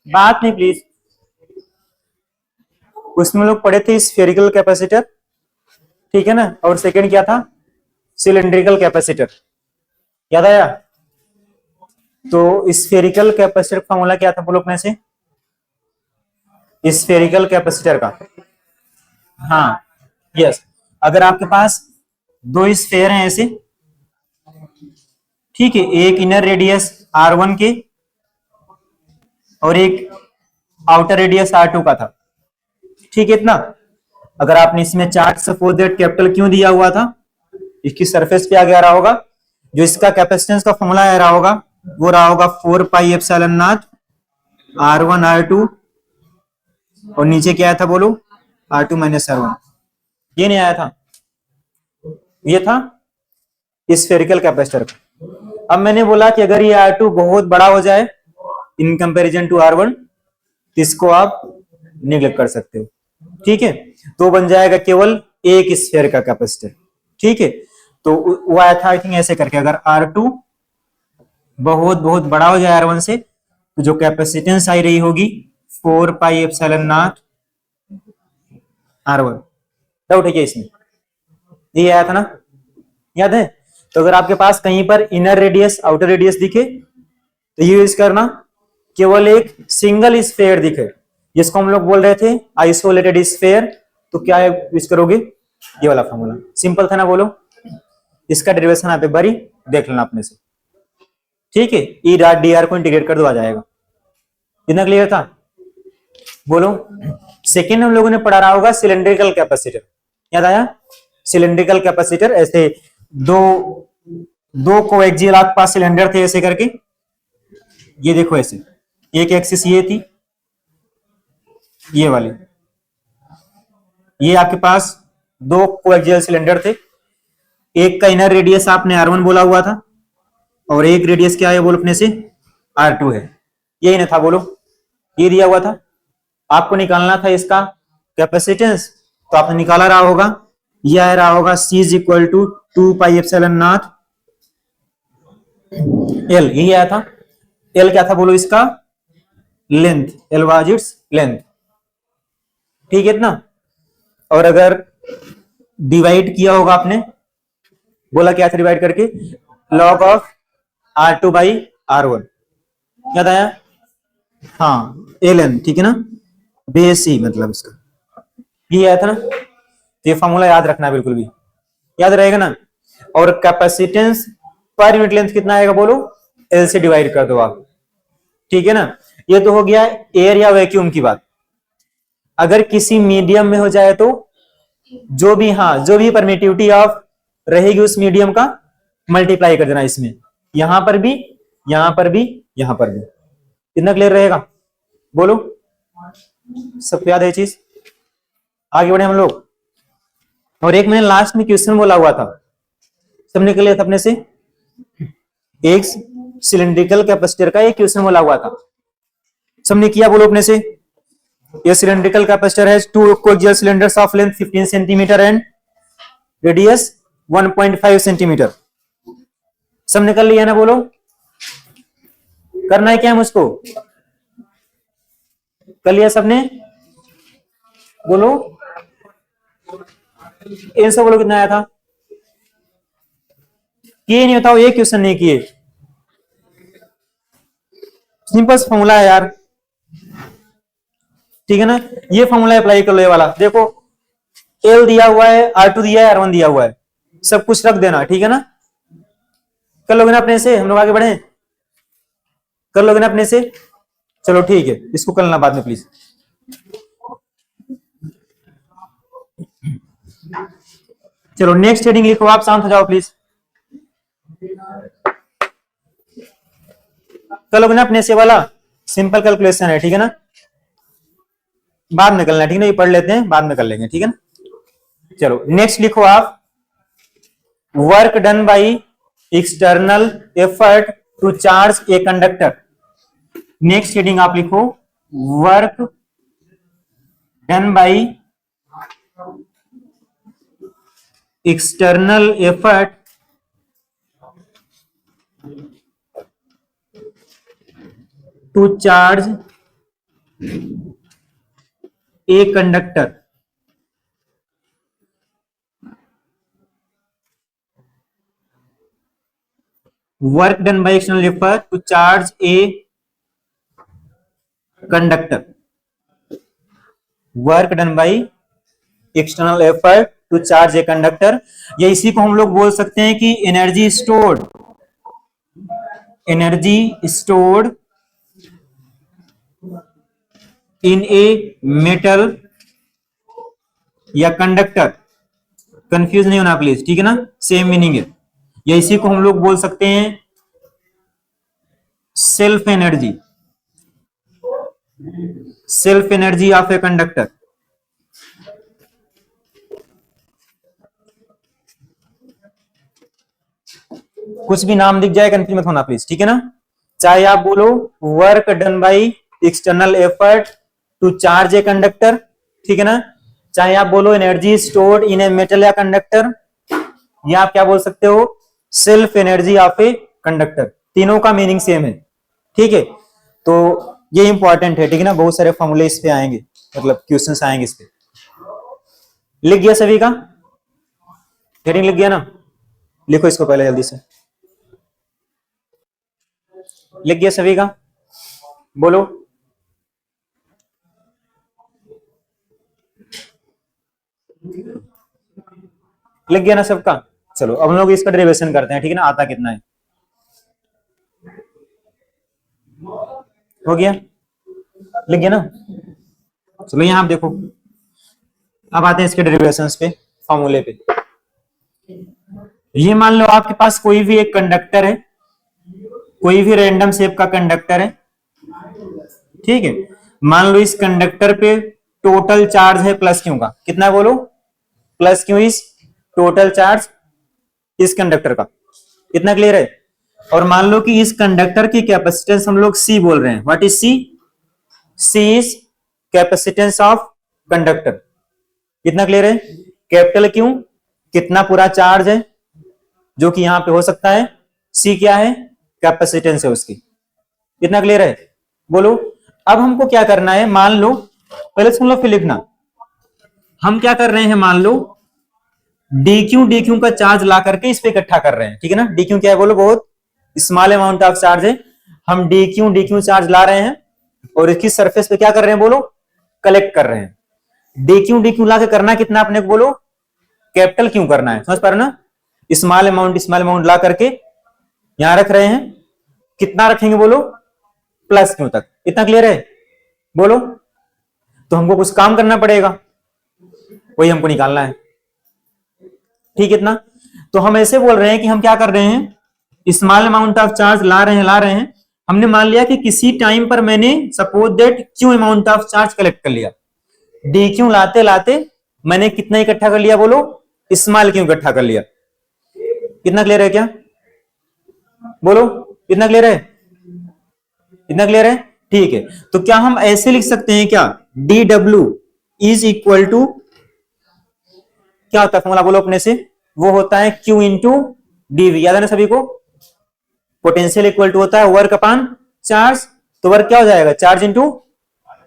बात नहीं प्लीज। उसमें लोग पढ़े थे स्फेरिकल कैपेसिटर, ठीक है ना, और सेकंड क्या था, सिलेंड्रिकल कैपेसिटर, याद आया? तो स्फेरिकल कैपेसिटर का फॉर्मूला क्या था बोलो अपने से, स्फेरिकल कैपेसिटर का। हाँ यस, अगर आपके पास दो स्फेयर हैं ऐसे, ठीक है, एक इनर रेडियस R1 के और एक आउटर रेडियस R2 का था, ठीक है इतना। अगर आपने इसमें चार्ज सपोज दैट कैपिटल क्यों दिया हुआ था, इसकी सरफेस पे आगे आ रहा होगा, जो इसका कैपेसिटेंस का फॉर्मूला आ रहा होगा वो रहा होगा 4 pi epsilon not R1 R2, और नीचे क्या आया था बोलो, R2 माइनस R1। ये नहीं आया था, ये था स्फेरिकल कैपेसिटर का। अब मैंने बोला कि अगर ये R2 बहुत बड़ा हो जाए इन कंपैरिजन टू R1, तो इसको आप निगलेक्ट कर सकते हो, ठीक है, तो बन जाएगा केवल एक स्फेयर का कैपेसिटर, ठीक है। तो वो आया था आई थिंक ऐसे करके, अगर R2 बहुत बहुत बड़ा हो जाए R1 से, तो जो कैपेसिटेंस आई रही होगी 4 pi epsilon not R1। Doubt है क्या इसमें? ये आया था ना, याद है? तो अगर आपके पास कहीं पर इनर रेडियस आउटर रेडियस दिखे तो ये यूज करना, केवल एक सिंगल स्फेयर दिखे जिसको हम लोग बोल रहे थे आइसोलेटेड स्फेयर, तो क्या यूज करोगे, ये वाला फॉर्मूला। सिंपल था ना बोलो, इसका डेरिवेशन आप एक बारी देख लेना अपने से, ठीक है। ई डॉट डी आर को इंटीग्रेट कर दो, आ जाएगा। इतना क्लियर था बोलो। सेकेंड हम लोगों ने पढ़ा रहा होगा सिलेंड्रिकल कैपेसिटर, याद आया? सिलेंड्रिकल कैपेसिटर ऐसे दो दो कोएक्सियल आपके पास सिलेंडर थे ऐसे करके, ये देखो ऐसे, एक एक्सिस ये थी, ये वाली, ये आपके पास दो कोएक्सियल सिलेंडर थे, एक का इनर रेडियस आपने R1 बोला हुआ था और एक रेडियस क्या है बोलो अपने से, R2 है, यही ना था बोलो, ये दिया हुआ था, आपको निकालना था इसका कैपेसिटेंस, तो आपने निकाला रहा होगा, यह आ रहा होगा C is equal to 2 pi epsilon naught L, यही आया था। L क्या था बोलो इसका, length, L was its length, ठीक है इतना। और अगर डिवाइड किया होगा आपने, बोला क्या था डिवाइड करके, log of R2 by R1, याद आया? हाँ Ln, ठीक है ना, बेस ही मतलब इसका, ये आया था ना। तो ये फॉर्मूला याद रखना बिल्कुल भी, याद रहेगा ना। और कैपेसिटेंस पर यूनिट लेंथ कितना आएगा बोलो, L से डिवाइड कर दो आप, ठीक है ना। ये तो हो गया एयर या वैक्यूम की बात। अगर किसी मीडियम में हो जाए तो जो भी, हाँ, जो भी परमिटिविटी ऑफ रहेगी उस मीडियम का मल्टीप्लाई कर देना इसमें, यहां पर भी, यहां पर भी, यहां पर भी। कितना क्लियर रहेगा बोलो, सबको याद है चीज? आगे बढ़े हम लोग। और एक मैंने लास्ट में क्वेश्चन बोला हुआ था, सबने क्लियर था अपने से, एक सिलेंड्रिकल कैपेसिटर का एक क्वेश्चन बोला हुआ था, सबने किया बोलो अपने से। ये सिलेंड्रिकल कैपेसिटर है, two coaxial cylinders of length 15 centimetre and radius 1.5 centimetre. सबने कर लिया ना बोलो, करना है क्या मुझको, कर लिया सबने बोलो। आंसर बोलो कितना आया था, किए नहीं बताओ, ये क्वेश्चन नहीं किए, सिंपल फॉर्मूला है यार, ठीक है ना। ये फॉर्मूला अप्लाई कर लो, ये वाला देखो, L दिया हुआ है, R2 दिया है, R1 दिया हुआ है, सब कुछ रख देना, ठीक है ना। कर लोगे ना अपने से, हम लोग आगे बढ़े, कर लोगे ना अपने से, चलो ठीक है, इसको कर लेना बाद में प्लीज। चलो नेक्स्ट हेडिंग लिखो आप, शांत हो जाओ प्लीज। कर लोगे ना अपने से वाला, सिंपल कैलकुलेशन है, ठीक है ना, बाद में करना, ठीक है ना, ये पढ़ लेते हैं बाद में कर लेंगे, ठीक है ना। चलो नेक्स्ट लिखो आप, work done by external effort to charge a conductor. Next heading आप लिखो, work done by external effort to charge a conductor work done by external refer to charge a conductor, work done by external effort to charge a conductor, या इसी को हम लोग बोल सकते हैं कि energy stored in a metal या कंडक्टर। कंफ्यूज नहीं होना प्लीज, ठीक है ना, सेम मीनिंग है। या इसी को हम लोग बोल सकते हैं self energy of a conductor. कुछ भी नाम दिख जाए कंफ्यूज मत होना प्लीज, ठीक है ना। चाहे आप बोलो work done by external effort to charge a conductor, ठीक है ना, चाहे आप बोलो energy stored in a metal या कंडक्टर, या आप क्या बोल सकते हो self energy of a conductor, तीनों का मीनिंग सेम है, ठीक है। तो ये इंपॉर्टेंट है, ठीक है ना, बहुत सारे फॉर्मूले इस पे आएंगे, मतलब क्वेश्चंस आएंगे इस पे। लिख गया सभी का, हेडिंग लिख गया ना, लिखो इसको पहले जल्दी से। लिख गया सभी का, बोलो। लिख गया ना सबका। चलो अब हम लोग इसका डेरिवेशन करते हैं, ठीक है ना, आता कितना है। हो गया, लिख गया ना। चलो यहां आप देखो, अब आते हैं इसके डेरिवेशंस पे, फॉर्मूले पे। ये मान लो आपके पास कोई भी एक कंडक्टर है, कोई भी रैंडम शेप का कंडक्टर है, ठीक है। मान लो इस कंडक्टर पे टोटल चार्ज है प्लस क्यू का, कितना है बोलो, प्लस क्यू इस टोटल चार्ज इस कंडक्टर का, कितना क्लियर है। और मान लो कि इस कंडक्टर की कैपेसिटेंस हम लोग सी बोल रहे हैं, what is C, C is capacitance of conductor, कितना क्लियर है। कैपिटल क्यू कितना पूरा चार्ज है जो कि यहां पे हो सकता है, सी क्या है कैपेसिटेंस है उसकी, कितना क्लियर है बोलो। अब हमको क्या करना है, मान लो पहले सुन लो फिर लिखना। हम क्या कर रहे हैं, मान लो dq का चार्ज ला करके इस पे इकट्ठा कर रहे हैं, ठीक है ना। dq क्या है बोलो, बहुत स्मॉल अमाउंट ऑफ चार्ज है। हम dq चार्ज ला रहे हैं और इसकी सरफेस पे क्या कर रहे हैं बोलो, कलेक्ट कर रहे हैं। dq ला के करना कितना अपने को बोलो, कैपिटल क्यों करना है, समझ पा रहे ना। स्मॉल अमाउंट ला करके यहां रख रहे हैं, कितना रखेंगे बोलो, प्लस क्यों तक, इतना क्लियर है बोलो। तो हमको कुछ काम करना पड़ेगा, वही हमको निकालना है, ठीक है इतना। तो हम ऐसे बोल रहे हैं कि हम क्या कर रहे हैं, स्मॉल अमाउंट ऑफ चार्ज ला रहे हैं। हमने मान लिया कि किसी टाइम पर मैंने suppose that Q amount of charge collect कर लिया, डी क्यू लाते लाते मैंने कितना इकट्ठा कर लिया बोलो, स्मॉल क्यू इकट्ठा कर लिया, कितना क्लियर है क्या बोलो, कितना क्लियर है, इतना क्लियर है, ठीक है। तो क्या हम ऐसे लिख सकते हैं क्या, D W is equal to, क्या होता है फॉर्मूला बोलो अपने से, वो होता है Q इंटू डीवी, याद है ना सभी को। पोटेंशियल इक्वल टू होता है वर्क अपॉन चार्ज, तो वर्क क्या हो जाएगा, चार्ज इंटू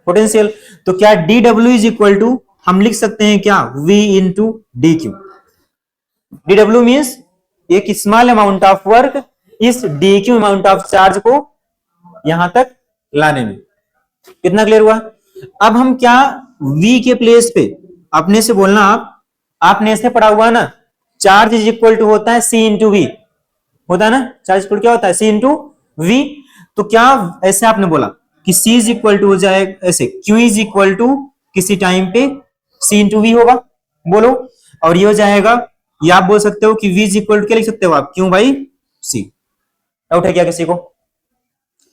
पोटेंशियल। तो क्या D W is equal to, हम लिख सकते हैं क्या, V into D Q. D W means एक स्मॉल अमाउंट ऑफ वर्क इस D Q amount of charge को यहां तक लाने में, कितना क्लियर हुआ। अब हम क्या V के प्लेस पे अपने से बोलना, आपने ऐसे पढ़ा हुआ ना, चार्ज इज इक्वल टू होता है C इंटू वी, होता है ना, चार्ज इक्वल क्या होता है, C इंटू वी। तो क्या ऐसे आपने बोला कि C इज इक्वल टू हो जाए ऐसे, Q इज इक्वल टू किसी टाइम पे C इंटू वी होगा बोलो, और ये हो जाएगा, या आप बोल सकते हो कि V इज इक्वल टू क्या लिख सकते हो आप, Q बाई C। डाउट है क्या किसी को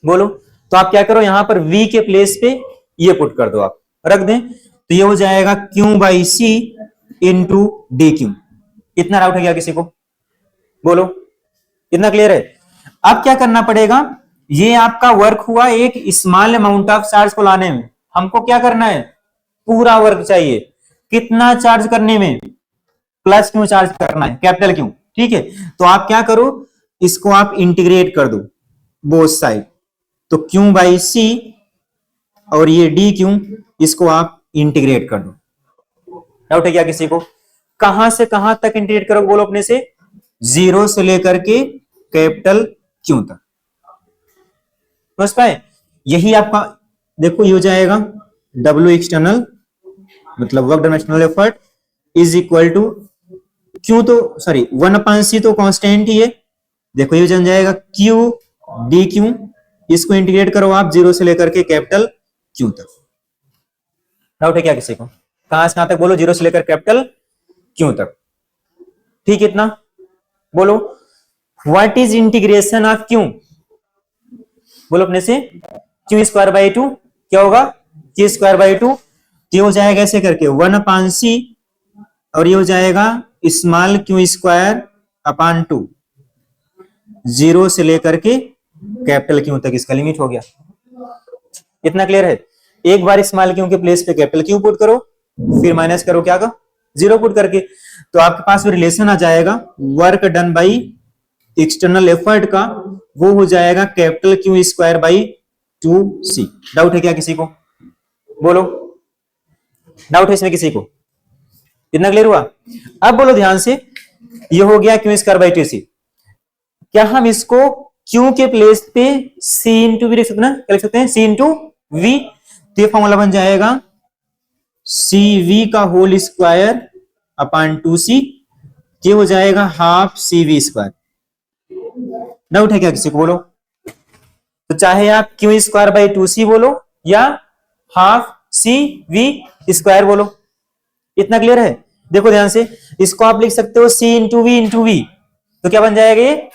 बोलो। तो आप क्या करो, यहां पर V के प्लेस पे ये पुट कर दो, आप रख दें, तो ये हो जाएगा Q by C into D Q. इतना डाउट है क्या किसी को बोलो, इतना क्लियर है। अब क्या करना पड़ेगा, ये आपका वर्क हुआ एक स्मॉल अमाउंट ऑफ चार्ज को लाने में, हमको क्या करना है, पूरा वर्क चाहिए, कितना चार्ज करने में, प्लस क्यू चार्ज करना है, कैपिटल क्यू, ठीक है। तो आप क्या करो, इसको आप इंटीग्रेट कर दो बोथ साइड, तो क्यू बाई सी और ये डी क्यू, इसको आप इंटीग्रेट कर दो। डाउट है क्या किसी को? कहां से कहां तक इंटीग्रेट करोगे बोलो अपने से? 0 से लेकर के कैपिटल क्यू तक। समझ पाए? यही आपका देखो ये हो जाएगा W एक्सटर्नल मतलब work done external effort is equal to Q, तो सॉरी 1/c तो कांस्टेंट ही है। देखो ये बन जाएगा क्यू डी क्यू, इसको इंटीग्रेट करो आप 0 से लेकर के कैपिटल क्यू तक। डाउट है क्या किसी को? कहां से कहां तक बोलो? 0 से लेकर कैपिटल क्यू तक। ठीक है, इतना बोलो। What is integration of Q? बोलो अपने से। क्यू स्क्वायर बाई 2 क्या होगा? क्यू स्क्वायर बाई 2, ये हो जाएगा ऐसे करके 1/c और ये हो जाएगा स्मॉल क्यू स्क्वायर अपान 2, 0 से लेकर के कैपिटल क्यू तक इसका लिमिट हो गया। इतना क्लियर है? एक बार स्मॉल क्यू के प्लेस पे कैपिटल क्यू पुट करो, फिर माइनस करो क्या का 0 पुट करके, तो आपके पास रिलेशन आ जाएगा work done by external effort का, वो हो जाएगा capital Q square by 2c। Doubt है क्या किसी को? बोलो, डाउट है इसमें किसी को? इतना क्लियर हुआ? अब बोलो ध्यान से, ये हो गया क्यू स्क्वायर बाई 2c। क्या हम इसको क्यू के प्लेस पे c इंटू वी लिख सकते हैं? क्या लिख सकते हैं? c into V. तो ये फॉर्मूला बन जाएगा cv का होल स्क्वायर अपान 2c, ये हो जाएगा हाफ cv स्क्वायर। डाउट है क्या किसी को? बोलो। तो चाहे आप क्यू स्क्वायर बाई 2c बोलो या हाफ cv स्क्वायर बोलो। इतना क्लियर है? देखो ध्यान से, इसको आप लिख सकते हो c इंटू वी, तो क्या बन जाएगा ये?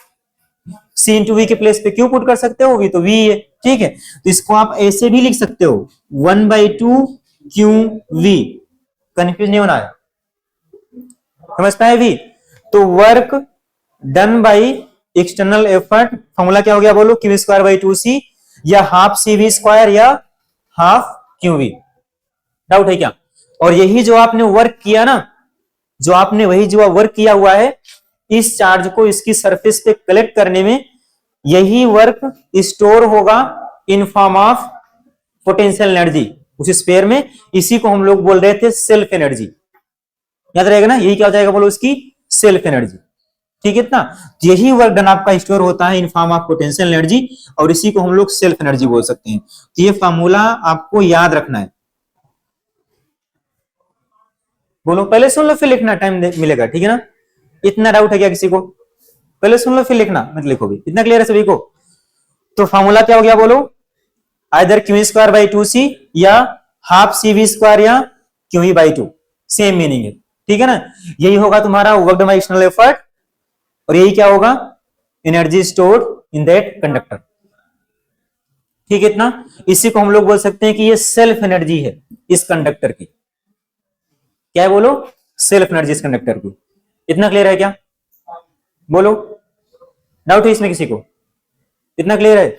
c इंटू वी के प्लेस पे क्यू पुट कर सकते हो, वी तो वी है, ठीक है। तो इसको आप ऐसे भी लिख सकते हो 1/2 क्यू वी। कंफ्यूज नहीं होना है, समझ पाए भी? तो work done by external effort formula क्या हो गया बोलो? क्यू स्क्वायर बाई 2c या हाफ cv स्क्वायर या हाफ क्यू वी। डाउट है क्या? और यही जो आपने वर्क किया ना, जो आपने वही जो वर्क किया हुआ है, इस चार्ज को इसकी सरफेस पे कलेक्ट करने में यही वर्क स्टोर होगा in form of potential energy उस स्फीयर में। इसी को हम लोग बोल रहे थे सेल्फ एनर्जी। याद रहेगा ना? यही क्या हो जाएगा बोलो? उसकी सेल्फ एनर्जी। ठीक है ना? यही वर्क डन आपका स्टोर होता है in form of potential energy, और इसी को हम लोग सेल्फ एनर्जी बोल सकते हैं। तो ये फॉर्मूला आपको याद रखना है। बोलो, पहले सुन लो फिर लिखना, टाइम मिलेगा, ठीक है ना? इतना डाउट है क्या किसी को? पहले सुन लो फिर लिखना, मत लिखो भी। इतना क्लियर है सभी को? तो फॉर्मूला क्या हो गया बोलो? Either Q square by 2c या हाफ cv स्क्वायर या Q E by 2, same meaning है, ठीक है ना? यही होगा तुम्हारा work done by external effort, और यही क्या होगा? Energy stored in that conductor. ठीक है इतना? इसी को हम लोग बोल सकते हैं कि ये सेल्फ एनर्जी है इस कंडक्टर की। क्या है बोलो? सेल्फ एनर्जी इस कंडक्टर की। इतना क्लियर है क्या? बोलो, डाउट है इसमें किसी को? इतना क्लियर है?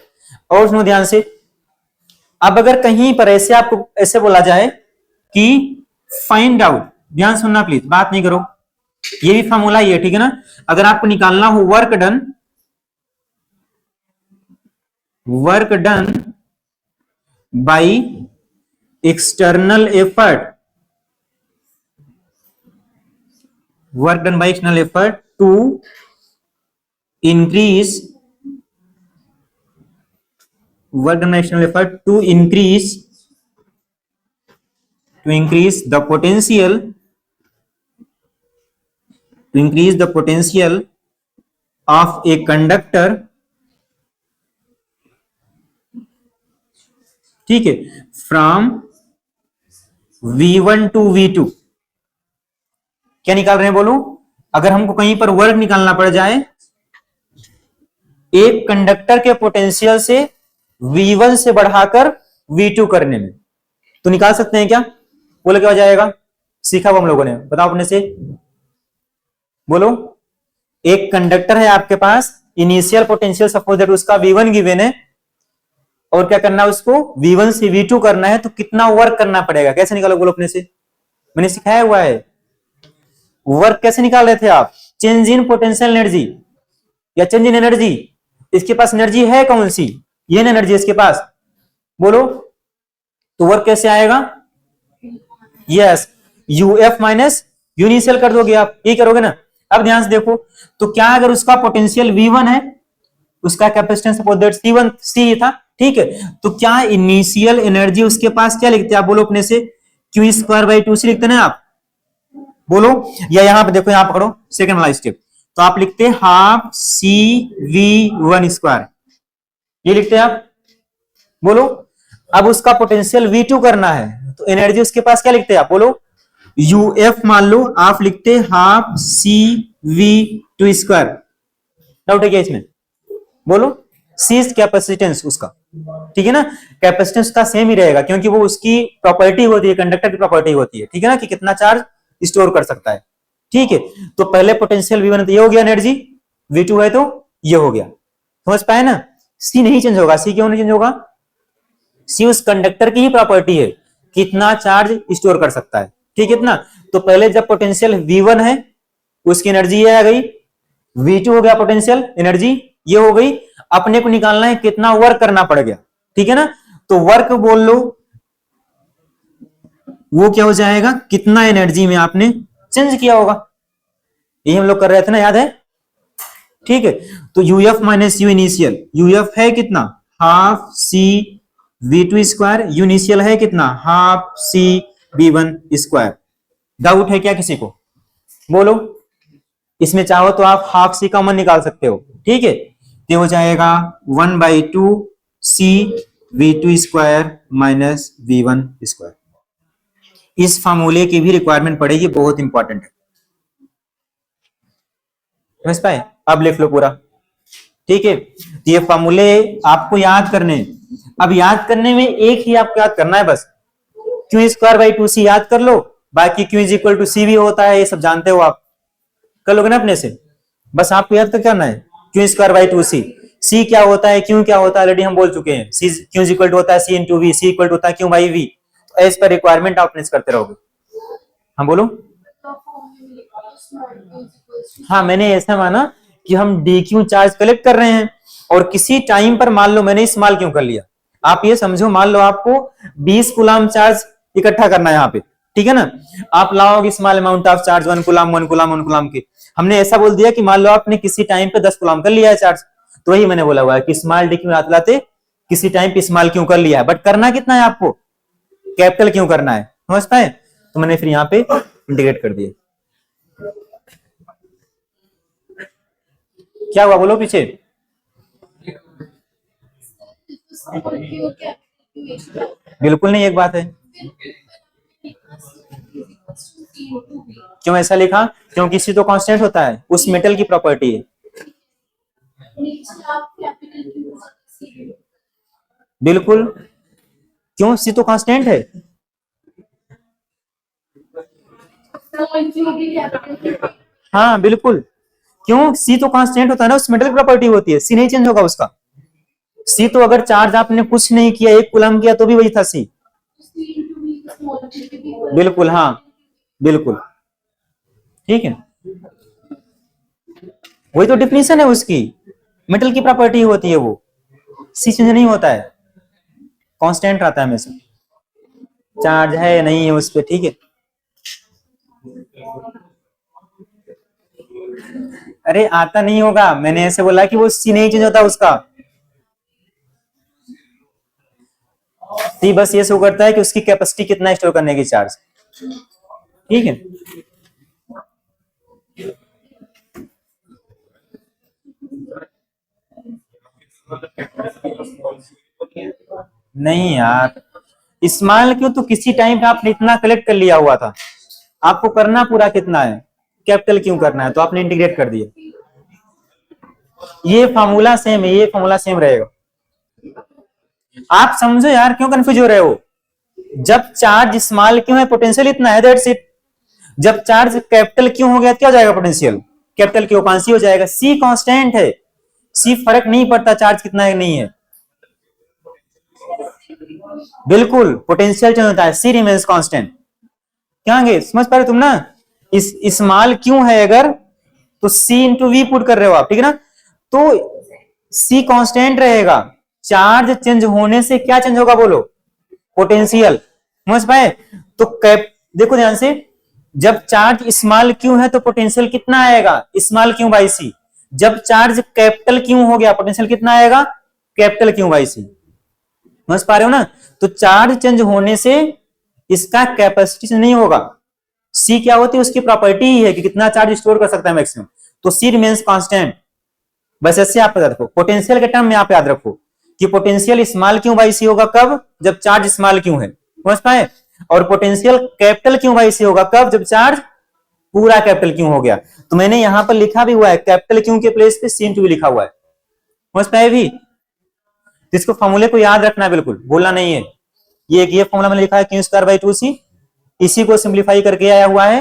और सुनो ध्यान से, अब अगर कहीं पर ऐसे आपको ऐसे बोला जाए कि फाइंड आउट, ध्यान सुनना प्लीज, बात नहीं करो, ये भी फॉर्मूला ही है, ठीक है ना? अगर आपको निकालना हो work done by external effort, work done by external effort to increase, work done by external effort to increase the potential of a conductor, ठीक है, from V1 to V2। क्या निकाल रहे हैं बोलो? अगर हमको कहीं पर वर्क निकालना पड़ जाए एक कंडक्टर के पोटेंशियल से V1 से बढ़ाकर V2 करने में, तो निकाल सकते हैं क्या? बोलो क्या हो जाएगा? सीखा वो हम लोगों ने, बताओ अपने से। बोलो, एक कंडक्टर है आपके पास, इनिशियल पोटेंशियल सपोज दैट उसका V1 गिवन है, और क्या करना है उसको? V1 से V2 करना है, तो कितना वर्क करना पड़ेगा? कैसे निकालो बोलो अपने से? मैंने सिखाया हुआ है। वर्क कैसे निकाल रहे थे आप? चेंज इन पोटेंशियल एनर्जी या चेंज इन एनर्जी। इसके पास एनर्जी है कौन सी? ये एनर्जी इसके पास, बोलो। तो वर्क कैसे आएगा? Yes, UF minus you initial कर दोगे आप, ये करोगे ना। अब ध्यान से देखो, तो क्या अगर उसका पोटेंशियल V1 है, उसका capacitance suppose that C1 C था, ठीक है, तो क्या इनिशियल एनर्जी उसके पास क्या लिखते हैं आप बोलो अपने से? Q²/2C लिखते ना आप, बोलो। या यहां पे देखो, यहां पकड़ो सेकंड वाला स्टेप, तो आप लिखते हैं हाफ CV1², ये लिखते हैं आप, बोलो। अब उसका पोटेंशियल V2 करना है, तो एनर्जी उसके पास क्या लिखते हैं आप, बोलो। यूएफ मान लो आप लिखते हाफ CV2²। डाउट है क्या इसमें, बोलो। सी कैपेसिटेंस उसका, ठीक है ना, कैपेसिटेंस का सेम ही रहेगा, क्योंकि वो उसकी प्रॉपर्टी होती है, कंडक्टर की प्रॉपर्टी होती है, ठीक है ना, कि कितना चार्ज स्टोर कर सकता है, ठीक है। तो पहले पोटेंशियल V1 तो ये हो गया एनर्जी, V2 है तो ये हो गया, समझ पाए ना। सी नहीं चेंज होगा, सी क्यों नहीं चेंज होगा? सी उस कंडक्टर की ही प्रॉपर्टी है, कितना चार्ज स्टोर कर सकता है, ठीक है ना। तो पहले जब पोटेंशियल V1 है, उसकी एनर्जी ये आ गई, V2 हो गया पोटेंशियल एनर्जी, ये हो गई। अपने को निकालना है कितना वर्क करना पड़ गया, ठीक है ना। तो वर्क बोल लो, वो क्या हो जाएगा, कितना एनर्जी में आपने चेंज किया होगा, ये हम लोग कर रहे थे ना, याद है, ठीक है। तो UF minus you initial, UF है कितना, हाफ CV2², यू इनिशियल है कितना, हाफ CV1²। डाउट है क्या किसी को, बोलो। इसमें चाहो तो आप हाफ सी कॉमन निकाल सकते हो, ठीक है, तो हो जाएगा 1/2 CV2² माइनस V1²। इस फार्मूले की भी रिक्वायरमेंट पड़ेगी, बहुत इंपॉर्टेंट है, समझ पाए। अब लिख लो पूरा, ठीक है। तो ये फार्मूले आपको याद करने, अब याद करने में एक ही आपको याद करना है बस, Q²/2C याद कर लो, बाकी Q = CV होता है, ये सब जानते हो आप, कर लोगे ना अपने से। बस आपको याद करना है Q²/2C, C क्या होता है, Q क्या होता है, ऑलरेडी हम बोल चुके हैं। Q = होता है C × V, C = होता है Q/V। तो एज पर रिक्वायरमेंट आप करते रहोगे। हाँ बोलो। हाँ, मैंने ऐसा माना कि हम DQ चार्ज कलेक्ट कर रहे हैं, और किसी टाइम पर मान लो मैंने इस्तेमाल क्यों कर लिया, आप ये समझो, मान लो आपको 20 कूलम चार्ज इकट्ठा करना है यहाँ पे, ठीक है ना। आप लाओगे small amount of charge 1 coulomb 1 coulomb 1 coulomb के, हमने ऐसा बोल दिया कि मान लो आपने किसी टाइम पे 10 कूलम कर लिया है चार्ज, तो वही मैंने बोला हुआ है कि स्मॉल DQ में लाते किसी टाइम पे स्मॉल क्यों कर लिया है, बट करना कितना है आपको, कैपिटल क्यों करना है, समझ पाए। तो मैंने फिर यहाँ पे इंटीग्रेट कर दिया। क्या हुआ बोलो पीछे, बिल्कुल नहीं, एक बात है। क्यों ऐसा लिखा, क्योंकि सी तो कांस्टेंट होता है, उस मेटल की प्रॉपर्टी है। बिल्कुल, क्यों, सी तो कांस्टेंट है। हाँ बिल्कुल, क्यों, सी तो कांस्टेंट होता है ना, उस मेटल की प्रॉपर्टी होती है, सी नहीं चेंज होगा उसका। सी तो अगर चार्ज आपने कुछ नहीं किया, 1 कूलम किया तो भी वही था सी। बिल्कुल, हाँ बिल्कुल, ठीक है, वही तो डिफिनीशन है उसकी, मेटल की प्रॉपर्टी होती है वो, सी चेंज नहीं होता है, कांस्टेंट रहता है हमेशा, चार्ज है या नहीं है उस पर, ठीक है। अरे आता नहीं होगा, मैंने ऐसे बोला कि वो सी नहीं चेंज होता उसका, सी बस ये शो करता है कि उसकी कैपेसिटी कितना स्टोर करने की चार्ज, ठीक है। नहीं यार, स्मॉल क्यों, तो किसी टाइम पे आपने इतना कलेक्ट कर लिया हुआ था, आपको करना पूरा कितना है, कैपिटल क्यों करना है, तो आपने इंटीग्रेट कर दिया। ये फार्मूला सेम है, ये फार्मूला सेम रहेगा। आप समझो यार, क्यों कंफ्यूज हो रहे हो, जब चार्ज स्मॉल क्यों है, पोटेंशियल इतना है, दैट्स इट। जब चार्ज कैपिटल क्यों हो गया, क्या हो जाएगा पोटेंशियल, कैपिटल क्यू अपान सी हो जाएगा। सी कांस्टेंट है, सी फर्क नहीं पड़ता चार्ज कितना है नहीं है, बिल्कुल पोटेंशियल चेंज होता है, सी रिमेन्स कांस्टेंट। क्या आगे समझ पा रहे तुम ना, इस स्मॉल क्यों है अगर, तो सी इंटू वी पुट कर रहे हो आप, ठीक है ना, तो सी कांस्टेंट रहेगा, चार्ज चेंज होने से क्या चेंज होगा बोलो, पोटेंशियल, समझ पाए? तो देखो ध्यान से, जब चार्ज स्मॉल क्यू है तो पोटेंशियल कितना आएगा, स्मॉल क्यू बाई सी। जब चार्ज कैपिटल क्यू हो गया, पोटेंशियल कितना आएगा, कैपिटल क्यू बाई सी। समझ पा रहे हो ना? तो चार्ज चेंज होने से इसका कैपेसिटी नहीं होगा। सी क्या होती है, उसकी प्रॉपर्टी ही है कि कितना चार्ज स्टोर कर सकता है मैक्सिमम, तो सी रिमेन्स कांस्टेंट। बस ऐसे आप याद रखो, पोटेंशियल के टर्म में आप याद रखो कि पोटेंशियल स्मॉल क्यू बाई सी होगा कब, जब चार्ज स्मॉल क्यू है, समझ पाए? और पोटेंशियल कैपिटल क्यू बाई सी होगा कब, जब चार्ज पूरा कैपिटल क्यू हो गया। तो मैंने यहां पर लिखा भी हुआ है, कैपिटल क्यू के प्लेस पे सी इंटू लिखा हुआ है, समझ पाए भी? तो इसको फॉर्मूले को याद रखना, बिल्कुल बोलना नहीं है। ये फॉर्मूला मैंने लिखा है क्यू स्क्वायर बाई टू सी, इसी को सिंप्लीफाई करके आया हुआ है।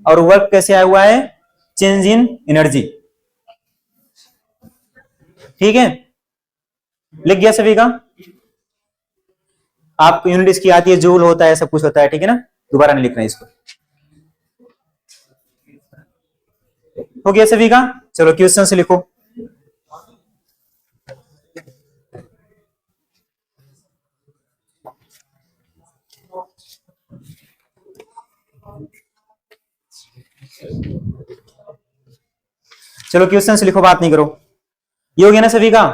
और वर्क कैसे आया हुआ है, चेंज इन एनर्जी, ठीक है? लिख गया सभी का? आपको यूनिट इसकी आती है, जूल होता है, सब कुछ होता है, ठीक है ना? दोबारा नहीं लिखना इसको। हो गया सभी का? चलो क्वेश्चन से लिखो। चलो क्वेश्चन से लिखो, बात नहीं करो। ये हो गया ना सभी का?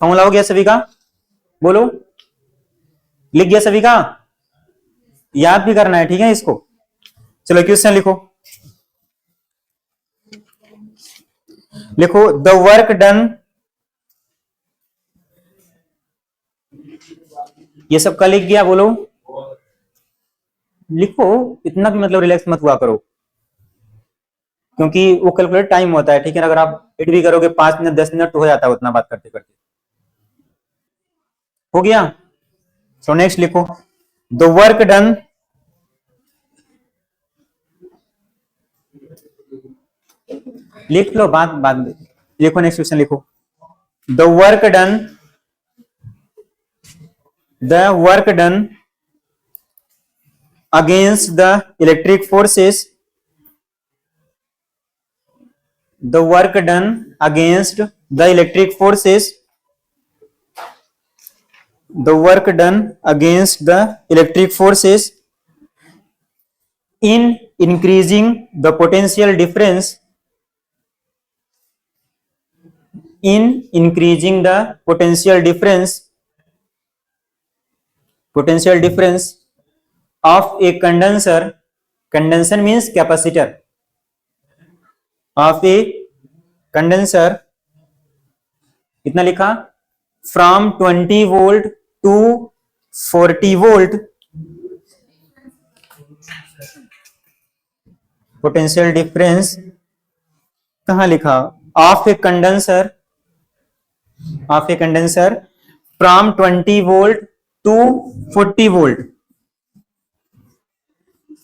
फॉर्मूला हो गया सभी का? बोलो, लिख गया सभी का? याद भी करना है, ठीक है इसको? चलो क्वेश्चन लिखो। लिखो द वर्क डन, ये सब का लिख गया, बोलो लिखो। इतना भी मतलब रिलैक्स मत हुआ करो, क्योंकि वो कैलकुलेट टाइम होता है, ठीक है ना? अगर आप एड भी करोगे 5 मिनट 10 मिनट तो हो जाता है उतना बात करते करते। हो गया? सो नेक्स्ट लिखो द वर्क डन, लिख लो, बात बात लिखो। नेक्स्ट क्वेश्चन लिखो the work done, the work done against the electric forces, the work done against the electric forces, the work done against the electric forces in increasing the potential difference, in increasing the potential difference of a condenser, condenser means capacitor, of a condenser, कितना लिखा, from 20 volt to 40 volt, potential difference कहां लिखा, of a condenser, of a condenser from 20 volt to 40 volt,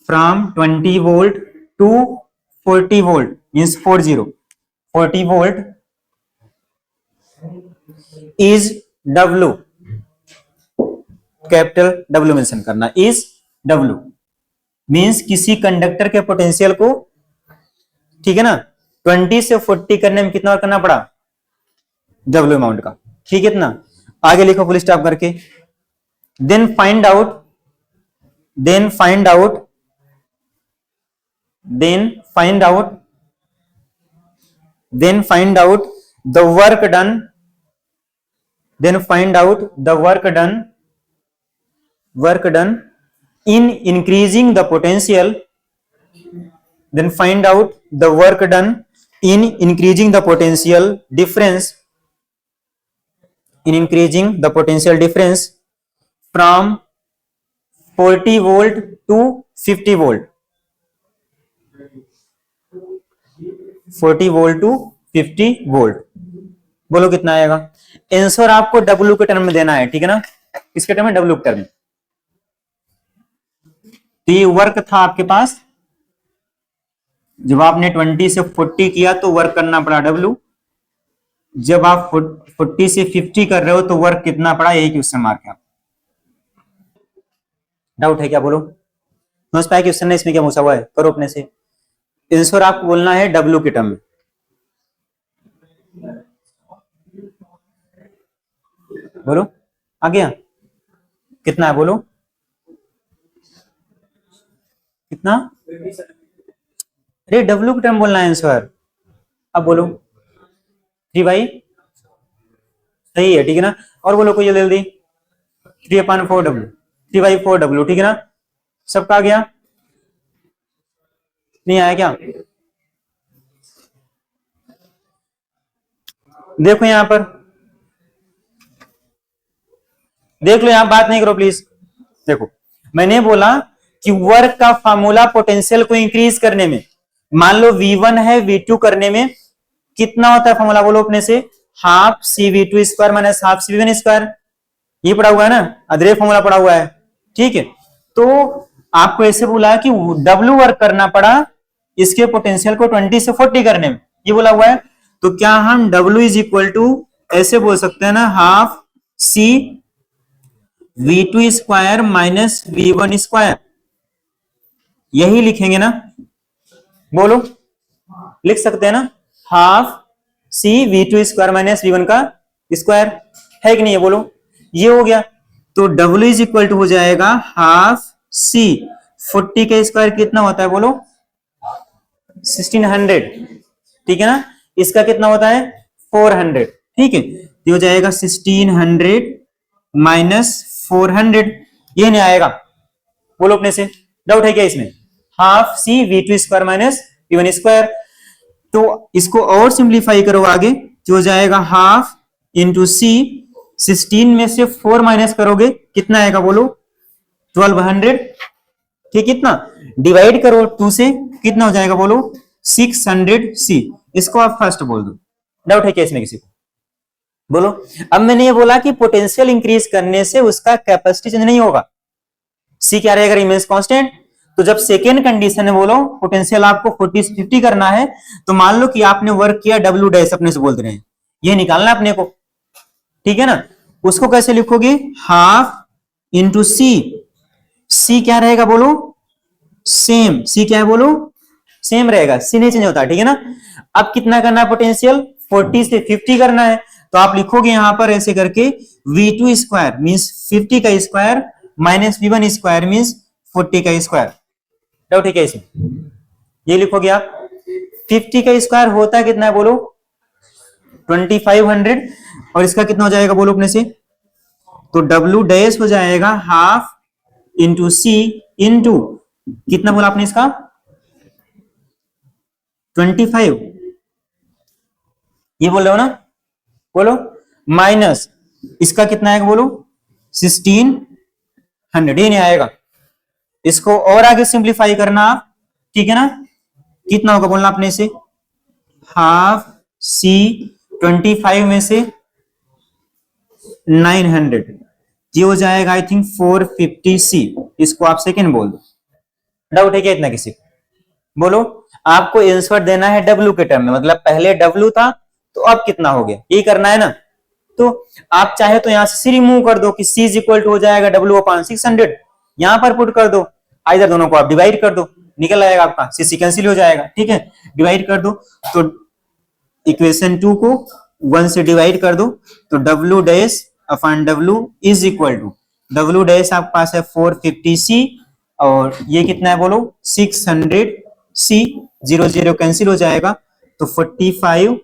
from 20 volt to 40 volt means 40 volt is W, capital W mention करना, is W means किसी conductor के potential को, ठीक है ना, 20 से 40 करने में कितना करना पड़ा, W अमाउंट का, ठीक है? इतना आगे लिखो फुल स्टॉप करके। Then find out, then find out, then find out, then find out the work done, then find out the work done, work done in increasing the potential, then find out the work done in increasing the potential difference, in increasing the potential difference from 40 volt to 50 volt, 40 volt to 50 volt। बोलो कितना आएगा? Answer आपको W के term में देना है, ठीक है ना? किसके टर्म में, W के टर्म में। तो ये वर्क था आपके पास, जब आपने 20 से 40 किया तो वर्क करना पड़ा W, जब आप 40 से 50 कर रहे हो तो वर्क कितना पड़ा, यही क्वेश्चन मार्क है। डाउट है क्या, बोलो? समझ पाए क्वेश्चन ने इसमें क्या पूछा हुआ है, करो अपने से। आंसर आपको बोलना है W के टर्म में, बोलो आ गया? कितना है बोलो, कितना? अरे डब्ल्यू की टर्म बोलना है आंसर। अब बोलो 3 बाई, सही है, ठीक है ना। और बोलो कोई जल्दी, 3/4W, 3/4W, ठीक है ना। सबका आ गया, नहीं आया क्या? देखो यहां पर, देख लो, यहां बात नहीं करो प्लीज। देखो मैंने बोला कि वर्क का फार्मूला पोटेंशियल को इंक्रीज करने में, मान लो V1 है, V2 करने में कितना होता है फॉर्मूला, बोलो अपने से, half CV2 square minus half CV1 square. ये पढ़ा हुआ है ना, अदरे फॉर्मूला पढ़ा हुआ है, ठीक है। तो आपको ऐसे बोला कि W वर्क करना पड़ा इसके पोटेंशियल को 20 से 40 करने में, ये बोला हुआ है। तो क्या हम W इज इक्वल टू ऐसे बोल सकते हैं ना, half C V2 square minus V1 square, यही लिखेंगे ना, बोलो, लिख सकते हैं ना, half C V2 square minus V1 का स्क्वायर, है कि नहीं है, बोलो, ये हो गया। तो W इज इक्वल टू हो जाएगा हाफ C, 40 का स्क्वायर कितना होता है बोलो, 1600, ठीक है ना। इसका कितना होता है 400, ठीक है। तो हो जाएगा 1600 माइनस 400, ये नहीं आएगा, बोलो अपने से, डाउट है क्या इसमें? Half C V2 square minus V1 square. तो इसको और सिंप्लीफाई करो आगे, जो हो जाएगा हाफ इंटू C, 16 में से 4 माइनस करोगे कितना आएगा बोलो, 1200, ठीक, कितना डिवाइड करो 2 से, कितना हो जाएगा बोलो, 600C। इसको आप फर्स्ट बोल दो, डाउट है क्या इसमें किसी को, बोलो। अब मैंने ये बोला कि पोटेंशियल इंक्रीज करने से उसका कैपेसिटी चेंज नहीं होगा, सी क्या रहेगा, रिमेंस कांस्टेंट। तो जब सेकेंड कंडीशन है बोलो पोटेंशियल आपको 40 से 50 करना है, तो मान लो कि आपने वर्क किया डब्ल्यू डैश, अपने से बोल रहे हैं, ये निकालना अपने को, ठीक है ना। उसको कैसे लिखोगे, हाफ इंटू सी, सी क्या रहेगा बोलो, सेम, सी क्या है बोलो, सेम रहेगा, सी नहीं चेंज होता, ठीक है ना। अब कितना करना है पोटेंशियल, 40 से 50 करना है, तो आप लिखोगे यहां पर ऐसे करके, V2 स्क्वायर मीन्स 50 का square minus V1 square means 40 का स्क्वायर, डाउट ठीक है इसमें, ये लिखोगे आप। 50 का स्क्वायर होता है कितना है बोलो, 2500, और इसका कितना हो जाएगा बोलो अपने से, तो W डैश हो जाएगा हाफ इंटू सी इंटू कितना बोला आपने इसका, 25, ये बोल रहे हो ना, बोलो, माइनस इसका कितना आएगा बोलो, 1600, ये नहीं आएगा। इसको और आगे सिंप्लीफाई करना आप, ठीक है ना, कितना होगा बोलना अपने से, हाफ C 25 में से 900, ये हो जाएगा आई थिंक 450C। इसको आप सेकेंड बोल दो, डाउट है क्या इतना किसी को, बोलो। आपको आंसर देना है W के टर्म में, मतलब पहले W था तो अब कितना हो गया, यही करना है ना। तो आप चाहे तो यहां से C रिमूव कर दो कि C इज इक्वल टू हो जाएगा W/600, यहां पर पुट कर दो, आइधर दोनों को आप डिवाइड कर दो, निकल आएगा आपका, C कैंसिल हो जाएगा, ठीक है, डिवाइड कर दो। तो इक्वेशन 2 को 1 से डिवाइड कर दो, तो W dash upon W is equal to, W dash आपके पास है 450C, और ये कितना है बोलो 600C, 0 0 कैंसिल हो जाएगा, तो 45